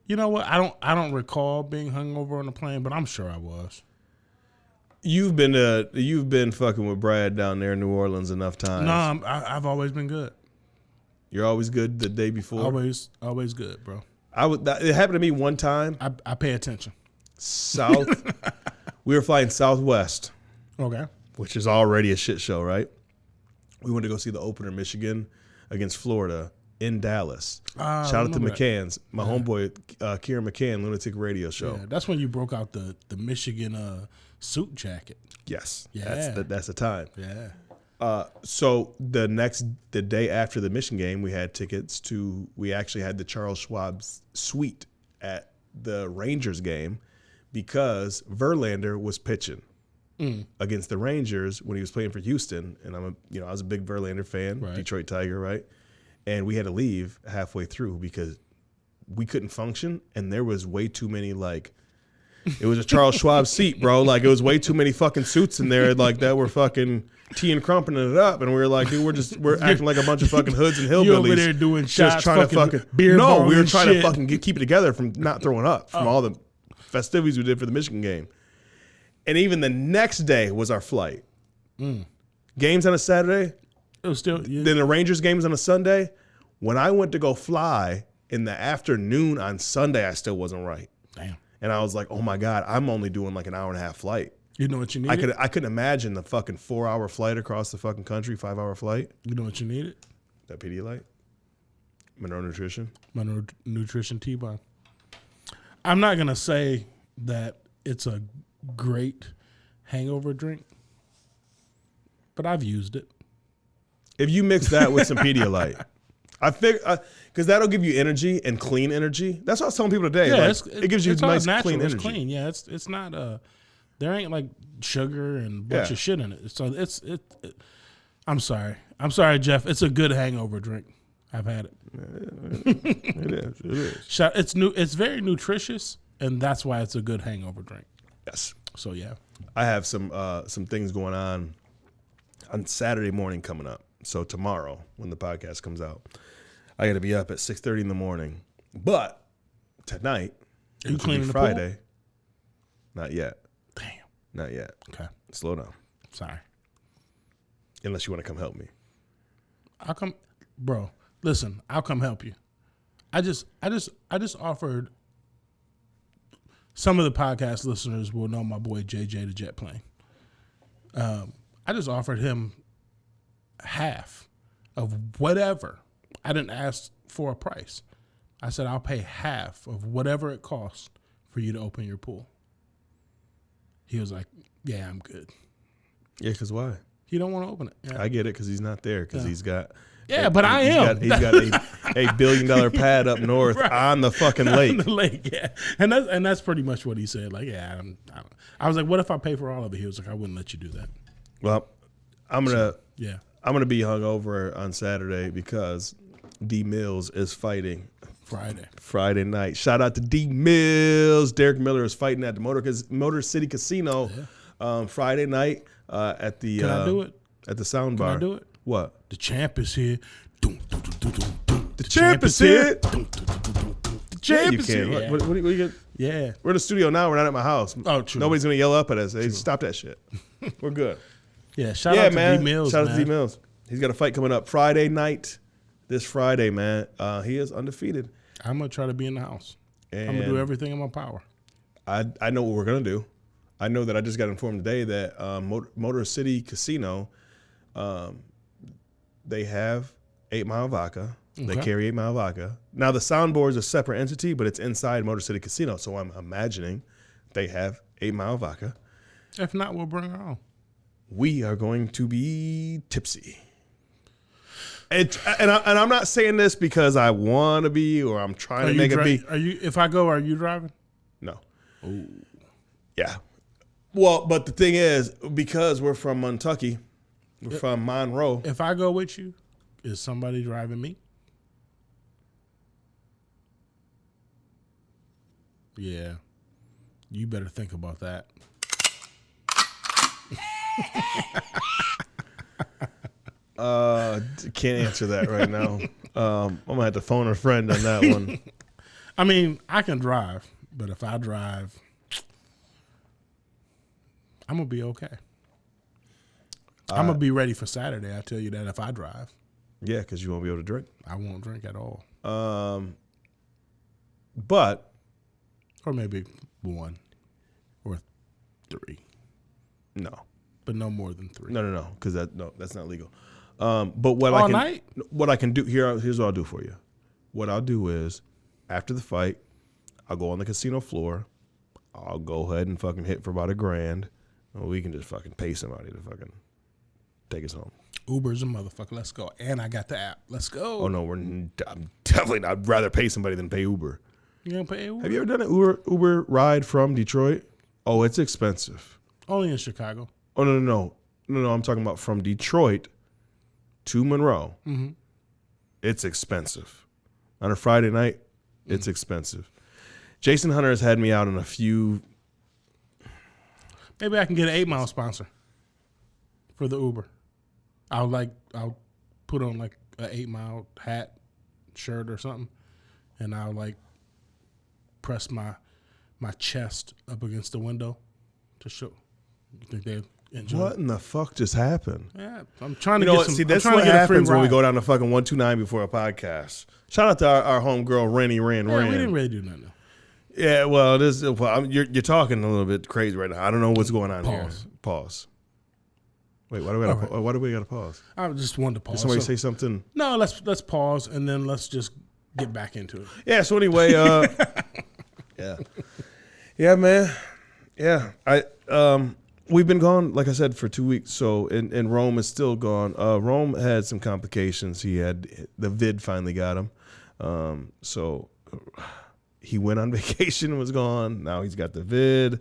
S1: You know what? I don't recall being hungover on a plane, but I'm sure I was.
S2: You've been fucking with Brad down there in New Orleans enough times.
S1: No, I've always been good.
S2: You're always good the day before?
S1: Always good, bro.
S2: It happened to me one time.
S1: I pay attention.
S2: We were flying Southwest.
S1: Okay.
S2: Which is already a shit show, right? We went to go see the opener, Michigan against Florida in Dallas. Shout out to McCann's, my homeboy, Kieran McCann, Lunatic Radio Show. Yeah,
S1: that's when you broke out the Michigan suit jacket.
S2: Yes. Yeah. That's the time.
S1: Yeah.
S2: So the day after the Michigan game, we had tickets we actually had the Charles Schwab suite at the Rangers game because Verlander was pitching against the Rangers when he was playing for Houston. And I was a big Verlander fan, right. Detroit Tiger, right? And we had to leave halfway through because we couldn't function. And there was way too many, like, it was a Charles Schwab seat, bro. Like, it was way too many fucking suits in there like that were fucking tea and crumping it up. And we were like, dude, we're acting like a bunch of fucking hoods and hillbillies. You over
S1: there doing shots,
S2: just trying to fucking
S1: beer.
S2: No, we were trying to fucking keep it together from not throwing up from all the festivities we did for the Michigan game. And even the next day was our flight. Games on a Saturday.
S1: It was still
S2: then the Rangers games on a Sunday. When I went to go fly in the afternoon on Sunday, I still wasn't right.
S1: Damn.
S2: And I was like, oh my God, I'm only doing like an hour and a half flight.
S1: You know what you needed?
S2: I couldn't imagine the fucking 4-hour flight across the fucking country, 5-hour flight.
S1: You know what you needed?
S2: That Pedialyte. Monroe Nutrition.
S1: Monroe Nutrition T-Bar. I'm not going to say that it's a great hangover drink, but I've used it.
S2: If you mix that with some Pedialyte, I figure because that'll give you energy and clean energy. That's what I was telling people today.
S1: Yeah,
S2: like, it gives you nice clean energy.
S1: It's clean. Yeah, it's not there ain't like sugar and a bunch of shit in it. So I'm sorry, Jeff. It's a good hangover drink. I've had it.
S2: It is.
S1: It's new. It's very nutritious, and that's why it's a good hangover drink.
S2: Yes.
S1: So yeah,
S2: I have some things going on Saturday morning coming up. So tomorrow, when the podcast comes out, I got to be up at 6:30 in the morning. But tonight,
S1: are you cleaning
S2: Friday?
S1: The pool?
S2: Not yet.
S1: Damn.
S2: Not yet.
S1: Okay.
S2: Slow down.
S1: Sorry.
S2: Unless you want to come help me.
S1: I'll come, bro. Listen, I'll come help you. I just offered. Some of the podcast listeners will know my boy JJ the Jet Plane. I just offered him half of whatever. I didn't ask for a price. I said I'll pay half of whatever it costs for you to open your pool. He was like, "Yeah, I'm good."
S2: Yeah, because why?
S1: He don't want to open it. Yeah.
S2: I get it because he's not there because he's got.
S1: Yeah, but I am.
S2: He's got a $1 billion pad up north on the fucking lake.
S1: On the lake, yeah. And that's pretty much what he said. Like, yeah, I was like, what if I pay for all of it? He was like, I wouldn't let you do that.
S2: Well, I'm gonna be hungover on Saturday because D Mills is fighting Friday night. Shout out to D Mills. Derek Miller is fighting at the Motor City Casino Friday night at the.
S1: Can I do it?
S2: At the sound bar.
S1: Can I do it?
S2: What?
S1: The champ is here.
S2: The champ is here.
S1: The champ is here.
S2: Yeah. What do you get?
S1: Yeah.
S2: We're in the studio now. We're not at my house.
S1: Oh, true.
S2: Nobody's going to yell up at us. Hey, stop that shit. We're good.
S1: Yeah, shout out to D Mills.
S2: Shout out to D Mills. He's got a fight coming up Friday night. This Friday, man. He is undefeated.
S1: I'm going to try to be in the house.
S2: And
S1: I'm going to do everything in my power.
S2: I know what we're going to do. I know that I just got informed today that Motor City Casino, they have 8 Mile Vodka. Okay. They carry 8 Mile Vodka. Now, the soundboard is a separate entity, but it's inside Motor City Casino. So I'm imagining they have 8 Mile Vodka.
S1: If not, we'll bring our own.
S2: We are going to be tipsy. And I'm not saying this because I want to be or I'm trying to make it be.
S1: If I go, are you driving?
S2: No.
S1: Ooh.
S2: Yeah. Well, but the thing is, because we're from Kentucky, we're from Monroe.
S1: If I go with you, is somebody driving me? Yeah. You better think about that.
S2: Can't answer that right now. I'm going to have to phone a friend on that one.
S1: I mean, I can drive, but if I drive, I'm going to be okay. I'm going to be ready for Saturday. I tell you that if I drive.
S2: Yeah, because you won't be able to drink.
S1: I won't drink at all.
S2: But.
S1: Or maybe 1 or 3.
S2: No.
S1: But no more than 3.
S2: No, because that's not legal. But what I can do here's what I'll do for you. What I'll do is after the fight, I'll go on the casino floor. I'll go ahead and fucking hit for about $1,000. And we can just fucking pay somebody to fucking take us home.
S1: Uber's a motherfucker. Let's go. And I got the app. Let's go.
S2: Oh no, I'm definitely not. I'd rather pay somebody than pay Uber.
S1: You gonna pay Uber?
S2: Have you ever done an Uber ride from Detroit? Oh, it's expensive.
S1: Only in Chicago.
S2: Oh no. I'm talking about from Detroit to Monroe.
S1: Mm-hmm.
S2: It's expensive. On a Friday night, it's expensive. Jason Hunter has had me out on a few.
S1: Maybe I can get an 8 Mile sponsor for the Uber. I'll put on like an 8 Mile hat, shirt or something, and I'll like press my chest up against the window to show. You think they enjoy?
S2: What in the fuck just happened?
S1: Yeah, I'm trying to
S2: get
S1: some.
S2: See, that's what happens when we go down to fucking 129 before a podcast. Shout out to our homegirl Rennie Ran.
S1: We didn't really do nothing.
S2: Yeah, well, you're talking a little bit crazy right now. I don't know what's going on here. Pause. Wait, why do we got to pause?
S1: I just wanted to pause.
S2: Did somebody say something?
S1: No, let's pause and then let's just get back into it.
S2: Yeah. So anyway, yeah, man, yeah. We've been gone, like I said, for 2 weeks. So and Rome is still gone. Rome had some complications. The vid finally got him. So he went on vacation and was gone. Now he's got the vid.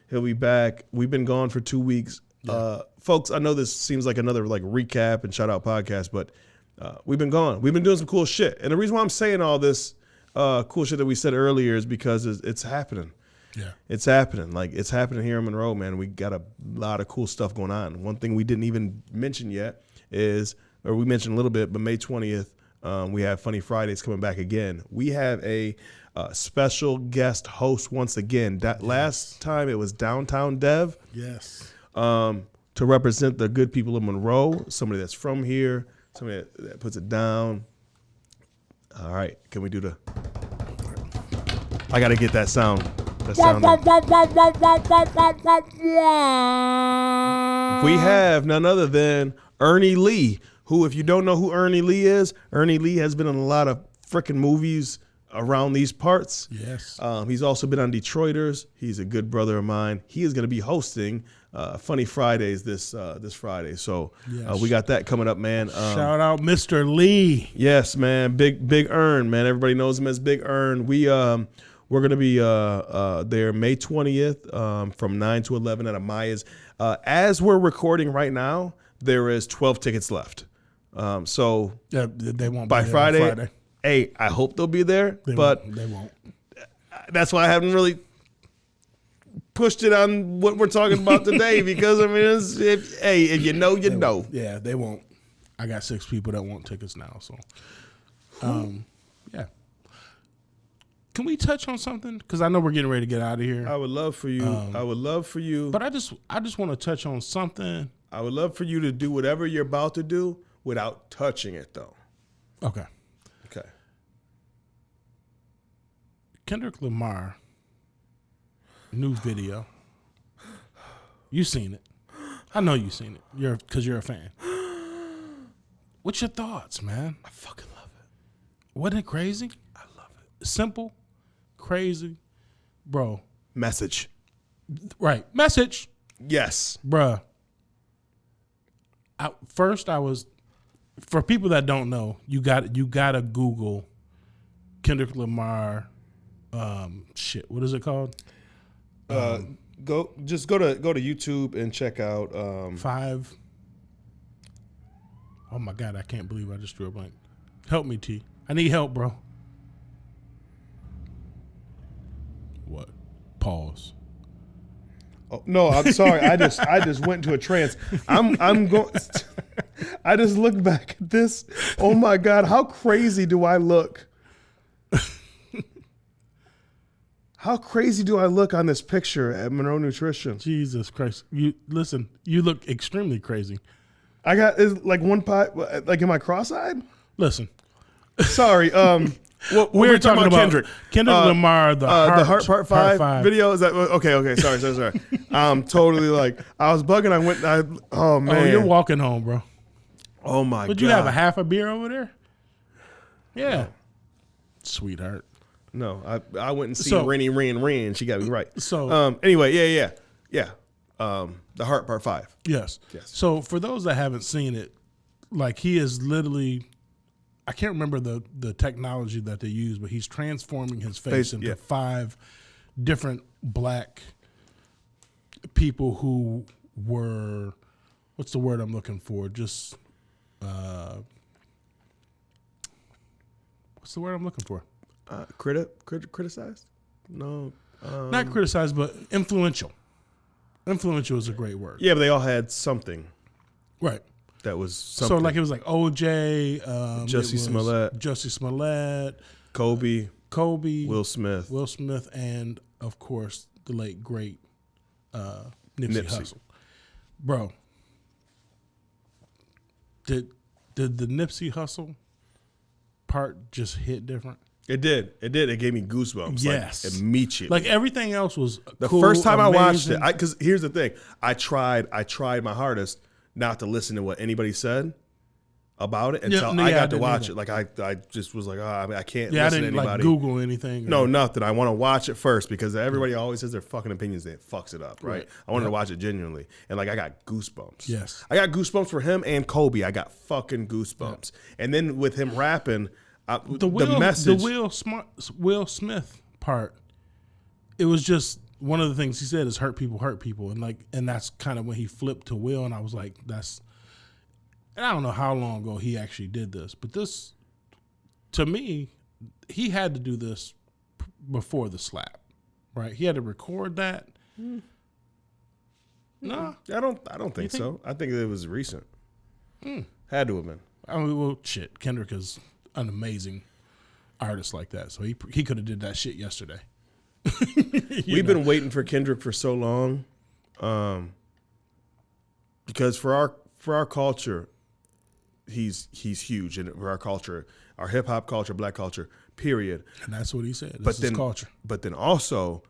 S2: He'll be back. We've been gone for 2 weeks. Yeah. Folks, I know this seems like another like recap and shout out podcast, but we've been gone. We've been doing some cool shit. And the reason why I'm saying all this cool shit that we said earlier is because it's happening.
S1: Yeah.
S2: It's happening. Like, it's happening here in Monroe, man. We got a lot of cool stuff going on. One thing we didn't even mention yet is, or we mentioned a little bit, but May 20th, we have Funny Fridays coming back again. We have a special guest host once again. Last time it was Downtown Dev.
S1: Yes.
S2: To represent the good people of Monroe, somebody that's from here, somebody that puts it down. All right. Can we do the... I got to get that sound. We have none other than Ernie Lee, who, if you don't know who Ernie Lee is, Ernie Lee has been in a lot of freaking movies around these parts.
S1: Yes.
S2: He's also been on Detroiters. He's a good brother of mine. He is going to be hosting Funny Fridays this Friday. So
S1: yes.
S2: We got that coming up, man.
S1: Shout out Mr. Lee.
S2: Yes, man. Big Earn, man. Everybody knows him as Big Earn. We're going to be there May 20th from 9 to 11 at Amaya's. As we're recording right now, there is 12 tickets left. So
S1: yeah, they won't
S2: by
S1: be there
S2: Friday. Hey, I hope they'll be there,
S1: they won't.
S2: That's why I haven't really pushed it on what we're talking about today because, I mean, if you know, you know.
S1: Yeah, they won't. I got 6 people that want tickets now, so yeah. Can we touch on something? Because I know we're getting ready to get out of here.
S2: I would love for you.
S1: But I just want to touch on something.
S2: I would love for you to do whatever you're about to do without touching it, though.
S1: Okay.
S2: Okay.
S1: Kendrick Lamar, new video. You seen it. I know you seen it. Because you're a fan. What's your thoughts, man?
S2: I fucking love it.
S1: Wasn't it crazy?
S2: I love it.
S1: Simple, crazy, bro.
S2: Message.
S1: Right. Message.
S2: Yes.
S1: Bruh. I was, for people that don't know, you gotta Google Kendrick Lamar, what is it called?
S2: Go to YouTube and check out
S1: 5. Oh my God, I can't believe I just drew a blank. Help me, T. I need help, bro. What? Pause.
S2: Oh, no, I'm sorry. I just went into a trance. I'm going. I just looked back at this. Oh my God, how crazy do I look? How crazy do I look on this picture at Monroe Nutrition?
S1: Jesus Christ! You look extremely crazy.
S2: I got like one pot. Like, am I cross-eyed?
S1: Listen.
S2: Sorry. We're talking about
S1: Kendrick Lamar, the
S2: Heart Part 5 video. Is that okay? Sorry. Totally like I was bugging. Oh man.
S1: Oh, you're walking home, bro.
S2: Oh my God.
S1: Would you have a half a beer over there? Yeah. No. Sweetheart.
S2: No, I went and see Ren. She got me right.
S1: So
S2: anyway, yeah. The Heart Part 5.
S1: Yes. So for those that haven't seen it, like, he is literally, I can't remember the technology that they use, but he's transforming his face into 5 different black people who were, what's the word I'm looking for? Just, what's the word I'm looking for?
S2: Criticized? No.
S1: Not criticized, but influential. Influential is a great word.
S2: Yeah, but they all had something.
S1: Right.
S2: That was something.
S1: So like it was like OJ,
S2: Jussie Smollett, Kobe, Will Smith,
S1: and of course the late great Nipsey Hussle. Bro, did the Nipsey Hussle part just hit different?
S2: It did. It gave me goosebumps.
S1: Yes,
S2: like, immediately.
S1: Like everything else was
S2: the
S1: cool,
S2: first time
S1: amazing.
S2: I watched it. Because here's the thing, I tried my hardest not to listen to what anybody said about it until I got to watch it. Like I just was like, I can't listen to anybody.
S1: Like Google anything.
S2: No, nothing. I want to watch it first because everybody always has their fucking opinions and it fucks it up, right? I wanted to watch it genuinely. And like I got goosebumps.
S1: Yes.
S2: I got goosebumps for him and Kobe. I got fucking goosebumps. Yeah. And then with him rapping, the message.
S1: The Will Smith part, it was just one of the things he said is hurt people, and that's kind of when he flipped to Will, and I was like, and I don't know how long ago he actually did this, but this, to me, he had to do this before the slap, right? He had to record that. No,
S2: I don't think so. I think it was recent. Had to have been.
S1: I mean, well, shit. Kendrick is an amazing artist like that, so he could have did that shit yesterday.
S2: We've been waiting for Kendrick for so long, because for our culture, he's huge, and for our culture, our hip hop culture, black culture, period.
S1: And that's what he said. This is culture.
S2: But then also,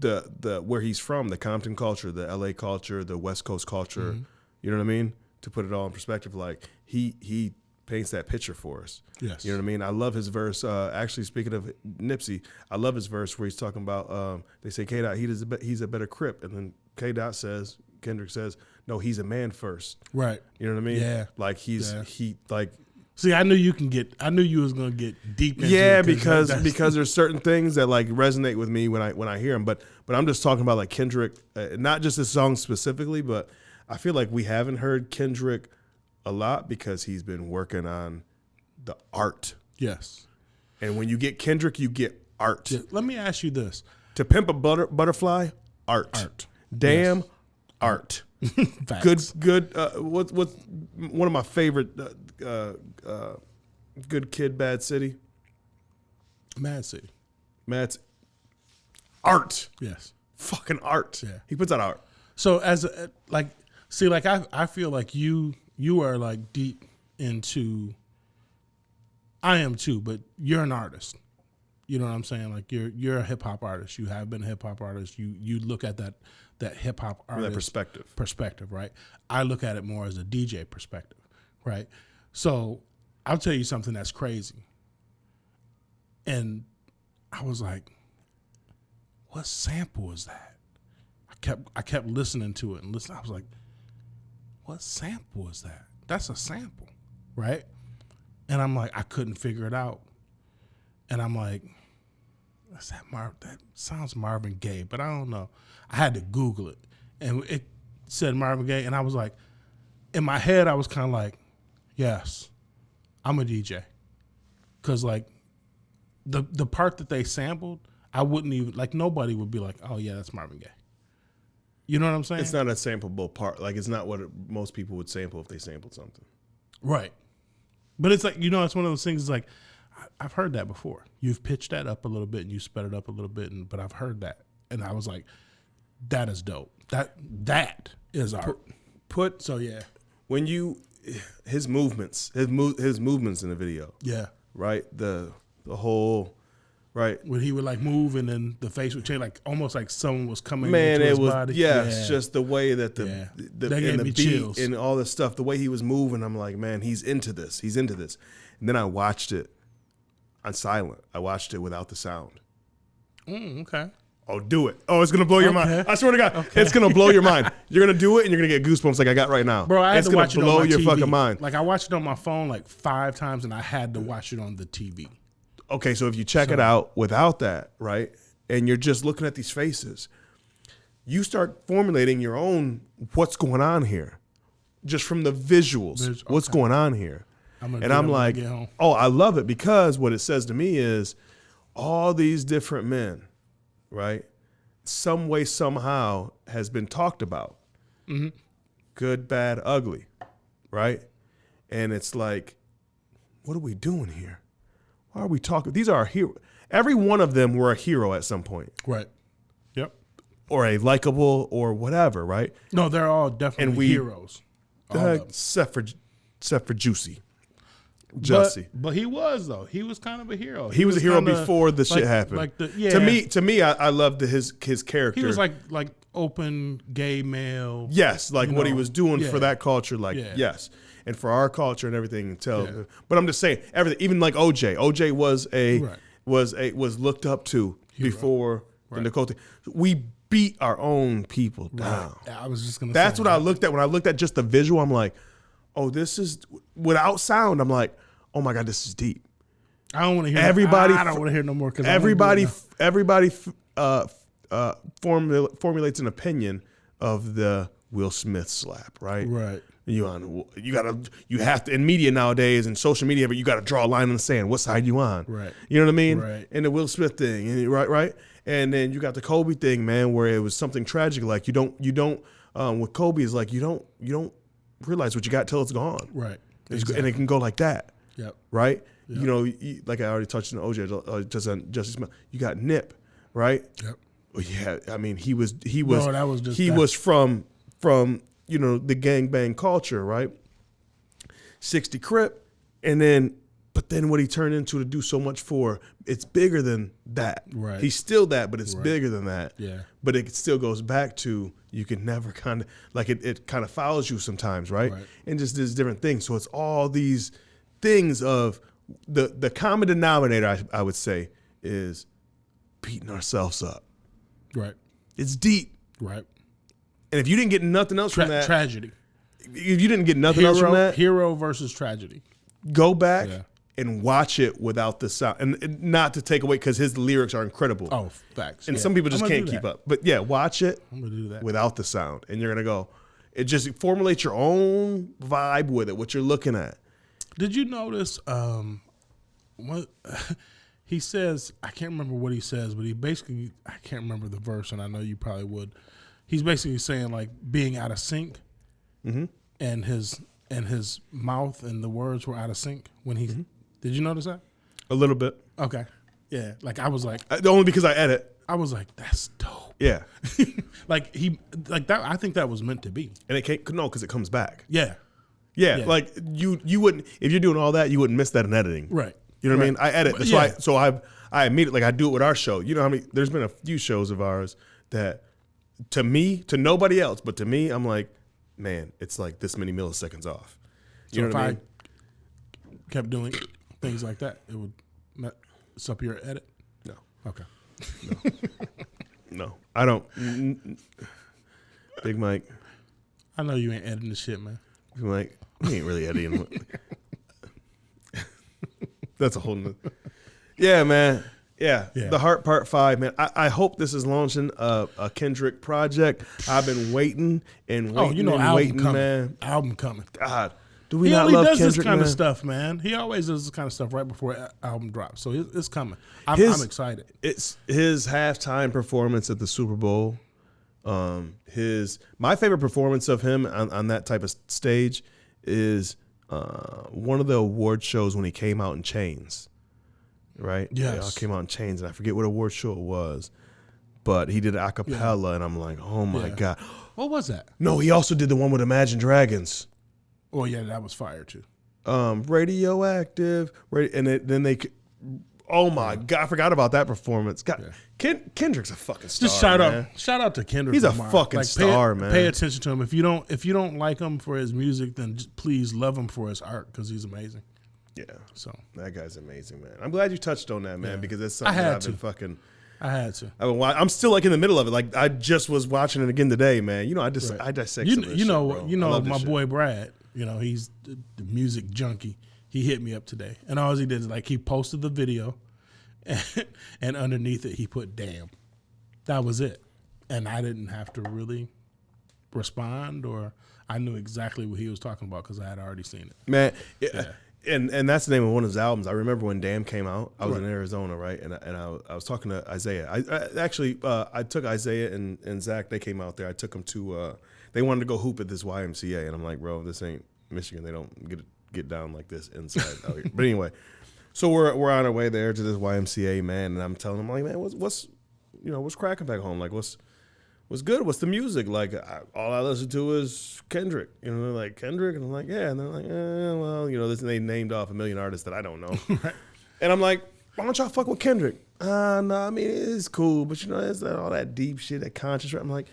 S2: the where he's from, the Compton culture, the LA culture, the West Coast culture. You know what I mean? To put it all in perspective, like he paints that picture for us.
S1: Yes.
S2: You know what I mean? I love his verse. Actually, speaking of Nipsey, I love his verse where he's talking about, they say K-Dot, he's a better Crip. And then K-Dot says, Kendrick says, no, he's a man first.
S1: Right.
S2: You know what I mean?
S1: Yeah.
S2: Like
S1: See, I knew you was going to get deep into
S2: yeah,
S1: it.
S2: because there's certain things that like resonate with me when I hear them. But I'm just talking about like Kendrick, not just this song specifically, but I feel like we haven't heard Kendrick a lot because he's been working on the art.
S1: Yes.
S2: And when you get Kendrick, you get art.
S1: Yeah, let me ask you this.
S2: To Pimp a Butterfly, art. Damn, yes. Art. good. What's one of my favorite Good Kid, Bad City?
S1: Mad City.
S2: Art.
S1: Yes.
S2: Fucking art.
S1: Yeah.
S2: He puts out art.
S1: So I feel like you are like deep into, I am too, but you're an artist. You know what I'm saying? Like you're a hip hop artist. You have been a hip hop artist. You look at that hip hop artist perspective, right? I look at it more as a DJ perspective, right? So I'll tell you something that's crazy. And I was like, what sample is that? I kept listening to it and listening. I was like, what sample is that? That's a sample, right? And I'm like, I couldn't figure it out. And I'm like, what's that? That sounds Marvin Gaye, but I don't know. I had to Google it, and it said Marvin Gaye, and I was like, in my head, I was kind of like, yes, I'm a DJ, because like the part that they sampled, I wouldn't even like. Nobody would be like, oh yeah, that's Marvin Gaye. You know what I'm saying?
S2: It's not a sampleable part. Like it's not what most people would sample if they sampled something.
S1: Right. But it's like, it's one of those things like, I've heard that before. You've pitched that up a little bit and you sped it up a little bit, but I've heard that. And I was like, that is dope. That is art.
S2: So yeah. When his movements in the video. Yeah. Right? The whole, right?
S1: When he would like move and then the face would change, like almost like someone was coming
S2: into
S1: his body.
S2: Yes, just the way that the beat
S1: chills.
S2: And all this stuff, the way he was moving, I'm like, man, he's into this. And then I watched it on silent. I watched it without the sound.
S1: Okay.
S2: Oh, do it. Oh, it's going to blow your mind. I swear to God, it's going to blow your mind. You're going to do it and you're going to get goosebumps like I got right now.
S1: Bro, I had to watch it on my TV.
S2: It's going to blow your fucking mind.
S1: Like I watched it on my phone like 5 times and I had to watch it on the TV.
S2: Okay, so if you check it out without that, right, and you're just looking at these faces, you start formulating your own what's going on here, just from the visuals. What's going on here? I'm like, oh, I love it because what it says to me is all these different men, right, some way, somehow has been talked about. Mm-hmm. Good, bad, ugly, right? And it's like, what are we doing here? Why are we talking? These are our heroes. Every one of them were a hero at some point.
S1: Right. Yep.
S2: Or a likable or whatever, right?
S1: No, they're all definitely heroes.
S2: Except for Juicy. Jussie.
S1: But he was, though. He was kind of a hero.
S2: He was a hero before the shit happened. To me, I loved his character.
S1: He was like open gay male.
S2: Yes, like what he was doing for that culture, yes. And for our culture and everything. But I'm just saying, everything, even like OJ. OJ was looked up to before the Nicole thing. We beat our own people down.
S1: Right. I was just gonna.
S2: That's what I looked at when I looked at just the visual. I'm like, oh, this is without sound. I'm like, oh my God, this is deep.
S1: I don't want to hear. I don't want to hear no more because
S2: everybody formulates an opinion of the Will Smith slap, right?
S1: Right.
S2: You have to, in media nowadays and social media, but you got to draw a line in the sand. What side you on?
S1: Right.
S2: You know what I mean?
S1: Right.
S2: And the Will Smith thing, and right. And then you got the Kobe thing, man, where it was something tragic. Like you don't with Kobe is like you don't realize what you got till it's gone.
S1: Right.
S2: Exactly. And it can go like that.
S1: Yep.
S2: Right.
S1: Yep.
S2: You know, like I already touched on OJ, just on Justice Smith. You got Nip, right?
S1: Yep.
S2: Well, yeah. I mean, he was from you know the gangbang culture, right? 60 Crip, but then what he turned into to do so much for, it's bigger than that.
S1: Right.
S2: He's still that, but it's bigger than that.
S1: Yeah.
S2: But it still goes back to you can never kind of, like it kind of follows you sometimes, right? And just does different things. So it's all these things of the common denominator, I would say, is beating ourselves up.
S1: Right.
S2: It's deep.
S1: Right.
S2: And if you didn't get nothing else from that.
S1: Tragedy.
S2: If you didn't get nothing else from that.
S1: Hero versus tragedy.
S2: Go back and watch it without the sound. And not to take away, because his lyrics are incredible.
S1: Oh, facts.
S2: And some people just can't keep up. But yeah, watch it
S1: I'm going to do that
S2: without the sound. And you're going to go, it just formulates your own vibe with it, what you're looking at.
S1: Did you notice what he says? I can't remember what he says, but he basically, I can't remember the verse, and I know you probably would. He's basically saying like being out of sync, and his mouth and the words were out of sync when he. Did you notice that?
S2: A little bit.
S1: Okay. Yeah. Like I was like,
S2: only because I edit.
S1: I was like, that's dope.
S2: Yeah.
S1: like that. I think that was meant to be.
S2: And it can't, no, because it comes back.
S1: Yeah.
S2: Yeah. Like you wouldn't, if you're doing all that, you wouldn't miss that in editing.
S1: Right.
S2: You know what I mean? I edit.
S1: But,
S2: so I immediately, like I do it with our show. You know how many, there's been a few shows of ours that to me, to nobody else, but to me, I'm like, man, it's like this many milliseconds off. You know what I mean?
S1: I kept doing things like that, it would mess up your edit?
S2: No.
S1: Okay.
S2: No. I don't. Big Mike.
S1: I know you ain't editing the shit, man.
S2: Big Mike, we ain't really editing. That's a whole nother. Yeah, man. Yeah. The Heart Part 5, man. I hope this is launching a Kendrick project. I've been waiting and waiting.
S1: Oh, you know,
S2: and
S1: album
S2: waiting,
S1: coming.
S2: Man.
S1: Album coming.
S2: God. Do we
S1: He
S2: not
S1: only
S2: love
S1: does
S2: Kendrick,
S1: this kind
S2: man?
S1: of stuff, man. He always does this kind of stuff right before an album drops. So it's coming. I'm excited.
S2: It's his halftime performance at the Super Bowl. My favorite performance of him on that type of stage is one of the award shows when he came out in chains. Right?
S1: Yes.
S2: He came out in chains, and I forget what award show it was. But he did a cappella, and I'm like, oh my God.
S1: What was that?
S2: No, he also did the one with Imagine Dragons.
S1: Oh, yeah, that was fire, too.
S2: Radioactive. Then they, oh my God, I forgot about that performance. God, Kendrick's a fucking star.
S1: Just shout out to Kendrick.
S2: He's a
S1: Lamar.
S2: fucking star, man.
S1: Pay attention to him. If you don't like him for his music, then just please love him for his art because he's amazing.
S2: Yeah.
S1: So
S2: that guy's amazing, man. I'm glad you touched on that, man, because it's something
S1: I had to.
S2: I'm still like in the middle of it. Like I just was watching it again today, man. You know, I dissect some of this shit, bro.
S1: My boy Brad. You know, he's the music junkie. He hit me up today, and all he did is like he posted the video, and underneath it he put "damn." That was it, and I didn't have to really respond, or I knew exactly what he was talking about because I had already seen it.
S2: Man, and that's the name of one of his albums. I remember when "Damn" came out. I was in Arizona, right, and I was talking to Isaiah. I took Isaiah and Zach. They came out there. I took them to. They wanted to go hoop at this YMCA, and I'm like, bro, this ain't Michigan. They don't get down like this inside out here. But anyway, so we're on our way there to this YMCA, man, and I'm telling them, like, man, what's cracking back home? Like, what's good? What's the music? Like, all I listen to is Kendrick. You know, they're like, Kendrick? And I'm like, yeah. And they're like, well, you know, they named off a million artists that I don't know.
S1: Right.
S2: And I'm like, why don't y'all fuck with Kendrick? No, I mean, it's cool, but you know, it's all that deep shit, that conscious rap. I'm like,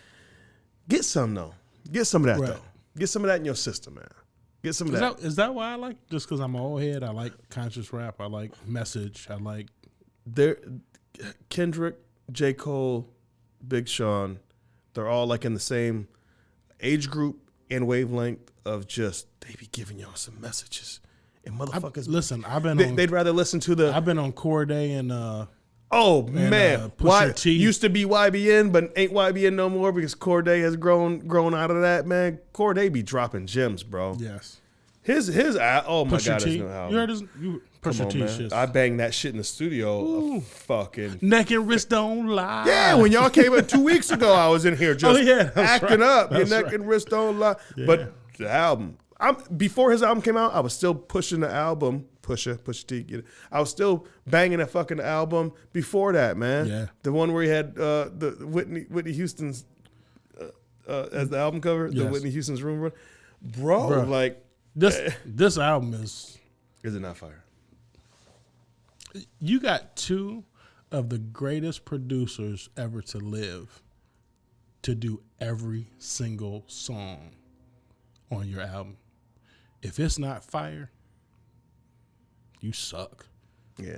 S2: get some, though. Get some of that, though. Get some of that in your system, man. Get some of that.
S1: Is that why I like? Just because I'm an old head, I like conscious rap. I like message. I like
S2: Kendrick, J. Cole, Big Sean. They're all like in the same age group and wavelength of just they be giving y'all some messages and motherfuckers.
S1: Listen, I've been
S2: they'd rather listen to the.
S1: I've been on Corday and
S2: Oh
S1: And,
S2: man,
S1: Pusha T.
S2: used to be YBN, but ain't YBN no more because Corday has grown out of that. Man, Corday be dropping gems, bro.
S1: Yes.
S2: His oh my
S1: Pusha
S2: god,
S1: T.
S2: his new album.
S1: You heard his
S2: Come
S1: Pusha
S2: on,
S1: T
S2: man.
S1: shit.
S2: I banged that shit in the studio. Fucking
S1: Neck and wrist don't lie.
S2: yeah. When y'all came in 2 weeks ago, I was in here just
S1: that's
S2: acting
S1: right.
S2: up. Your
S1: That's
S2: neck
S1: right.
S2: and wrist don't lie.
S1: Yeah.
S2: But the album, before his album came out, I was still pushing the album. Pusha T. I was still banging that fucking album before that, man.
S1: Yeah.
S2: The one where he had the Whitney Houston's as the album cover, the
S1: Yes.
S2: Whitney Houston's Room Run. Bro, like
S1: This album is
S2: it not fire?
S1: you got two of the greatest producers ever to live to do every single song on your album. If it's not fire, you suck.
S2: Yeah,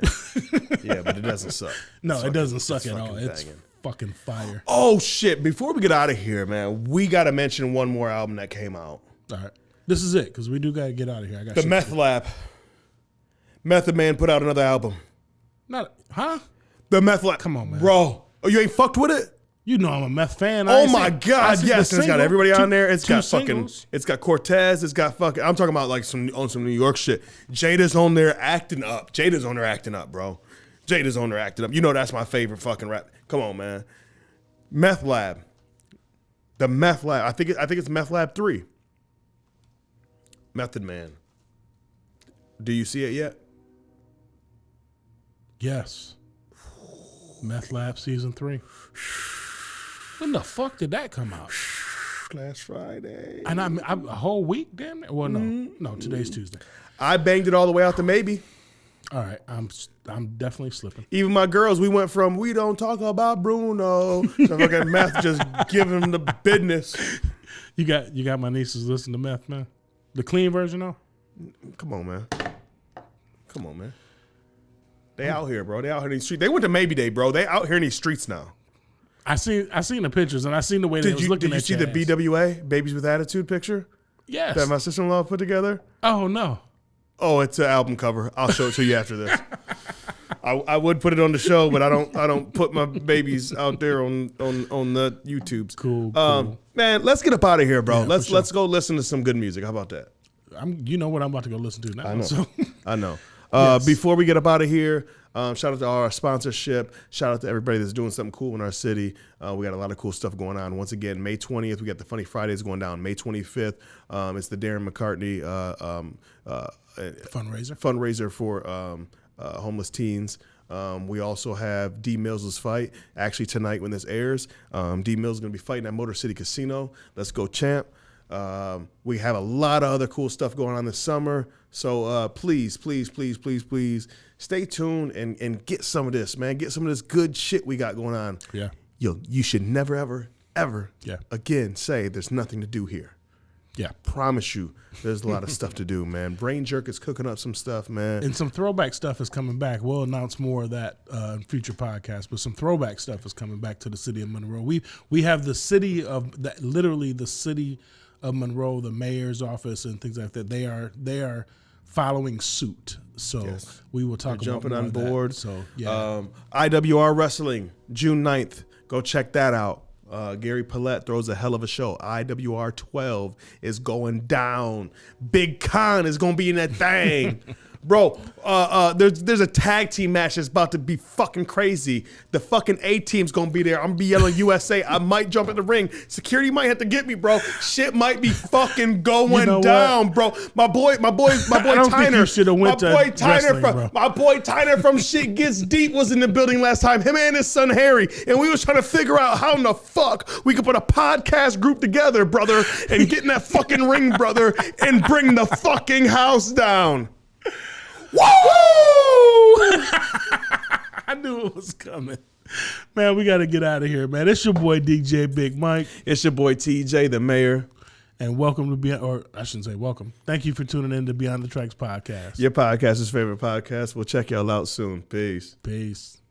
S2: yeah, but it doesn't suck.
S1: No,
S2: It's
S1: it doesn't
S2: fucking-
S1: suck at all.
S2: fucking
S1: It's
S2: banging.
S1: fucking fire.
S2: Oh shit! Before we get out of here, man, we got to mention one more album that came out.
S1: All right. This is it, because we do got to get out of here. I got
S2: The
S1: shit
S2: Meth
S1: to-
S2: Lab. Method Man put out another album.
S1: Huh?
S2: The Meth Lab.
S1: Come on, man.
S2: Bro. Oh, you ain't fucked with it?
S1: You know I'm a meth fan.
S2: Oh my God. Yes. It's got everybody on there. It's got fucking,
S1: singles.
S2: it's got Cortez. It's got fucking, I'm talking about like some New York shit. Jada's on there acting up. Bro. Jada's on there acting up. You know that's my favorite fucking rap. Come on, man. Meth Lab. The Meth Lab. I think it's Meth Lab 3. Method Man. Do you see it yet?
S1: Yes. Meth Lab Season 3. When the fuck did that come out?
S2: Last Friday.
S1: And I'm a whole week, damn it. Well, no, today's Tuesday.
S2: I banged it all the way out to maybe.
S1: All right, I'm definitely slipping.
S2: Even my girls, we went from we don't talk about Bruno to fucking Meth just giving them the business.
S1: You got my nieces listening to Meth, man. The clean version, though.
S2: Come on, man. They out here, bro. They out here in these streets. They went to Maybe Day, bro. They out here in these streets now.
S1: I seen the pictures and I seen the way they was looking
S2: Did you
S1: at
S2: see
S1: your
S2: the
S1: ass.
S2: BWA, Babies with Attitude picture
S1: Yes.
S2: that my sister-in-law put together?
S1: Oh no.
S2: Oh, it's an album cover. I'll show it to you after this. I would put it on the show, but I don't put my babies out there on the YouTubes.
S1: Cool.
S2: Man, let's get up out of here, bro.
S1: Yeah,
S2: let's
S1: for sure.
S2: let's go listen to some good music. How about that?
S1: You know what I'm about to go listen to now.
S2: I know.
S1: So.
S2: I know.
S1: Yes.
S2: Before we get up out of here, shout out to our sponsorship. Shout out to everybody that's doing something cool in our city. We got a lot of cool stuff going on. Once again, May 20th, we got the Funny Fridays going down. May 25th, it's the Darren McCartney fundraiser for homeless teens. We also have D Mills' fight. Actually, tonight when this airs, D Mills is going to be fighting at Motor City Casino. Let's go, champ. We have a lot of other cool stuff going on this summer. So please stay tuned and get some of this, man. Get some of this good shit we got going on.
S1: Yeah.
S2: You should never, ever
S1: Yeah.
S2: again say there's nothing to do here.
S1: Yeah.
S2: Promise you, there's a lot of stuff to do, man. Brain Jerk is cooking up some stuff, man.
S1: And some throwback stuff is coming back. We'll announce more of that in future podcasts, but some throwback stuff is coming back to the city of Monroe. We have the city of that, literally the city of Monroe, the mayor's office and things like that. They are following suit. So
S2: Yes.
S1: we will talk about
S2: Jumping
S1: more
S2: on
S1: of that.
S2: board.
S1: So yeah.
S2: IWR Wrestling, June 9th. Go check that out. Gary Paulette throws a hell of a show. IWR 12 is going down. Big Con is going to be in that thing. Bro, there's a tag team match that's about to be fucking crazy. The fucking A team's gonna be there. I'm gonna be yelling USA. I might jump in the ring. Security might have to get me, bro. Shit might be fucking going down, bro. My boy
S1: I don't think you should have went to wrestling, bro.
S2: My boy Tyner from Shit Gets Deep was in the building last time. Him and his son Harry, and we was trying to figure out how in the fuck we could put a podcast group together, brother, and get in that fucking ring, brother, and bring the fucking house down. Woo!
S1: I knew it was coming. Man, we got to get out of here, man. It's your boy DJ Big Mike.
S2: It's your boy TJ, the mayor.
S1: And welcome to Beyond, or I shouldn't say welcome. Thank you for tuning in to Beyond the Tracks podcast.
S2: Your podcast's favorite podcast. We'll check y'all out soon. Peace.
S1: Peace.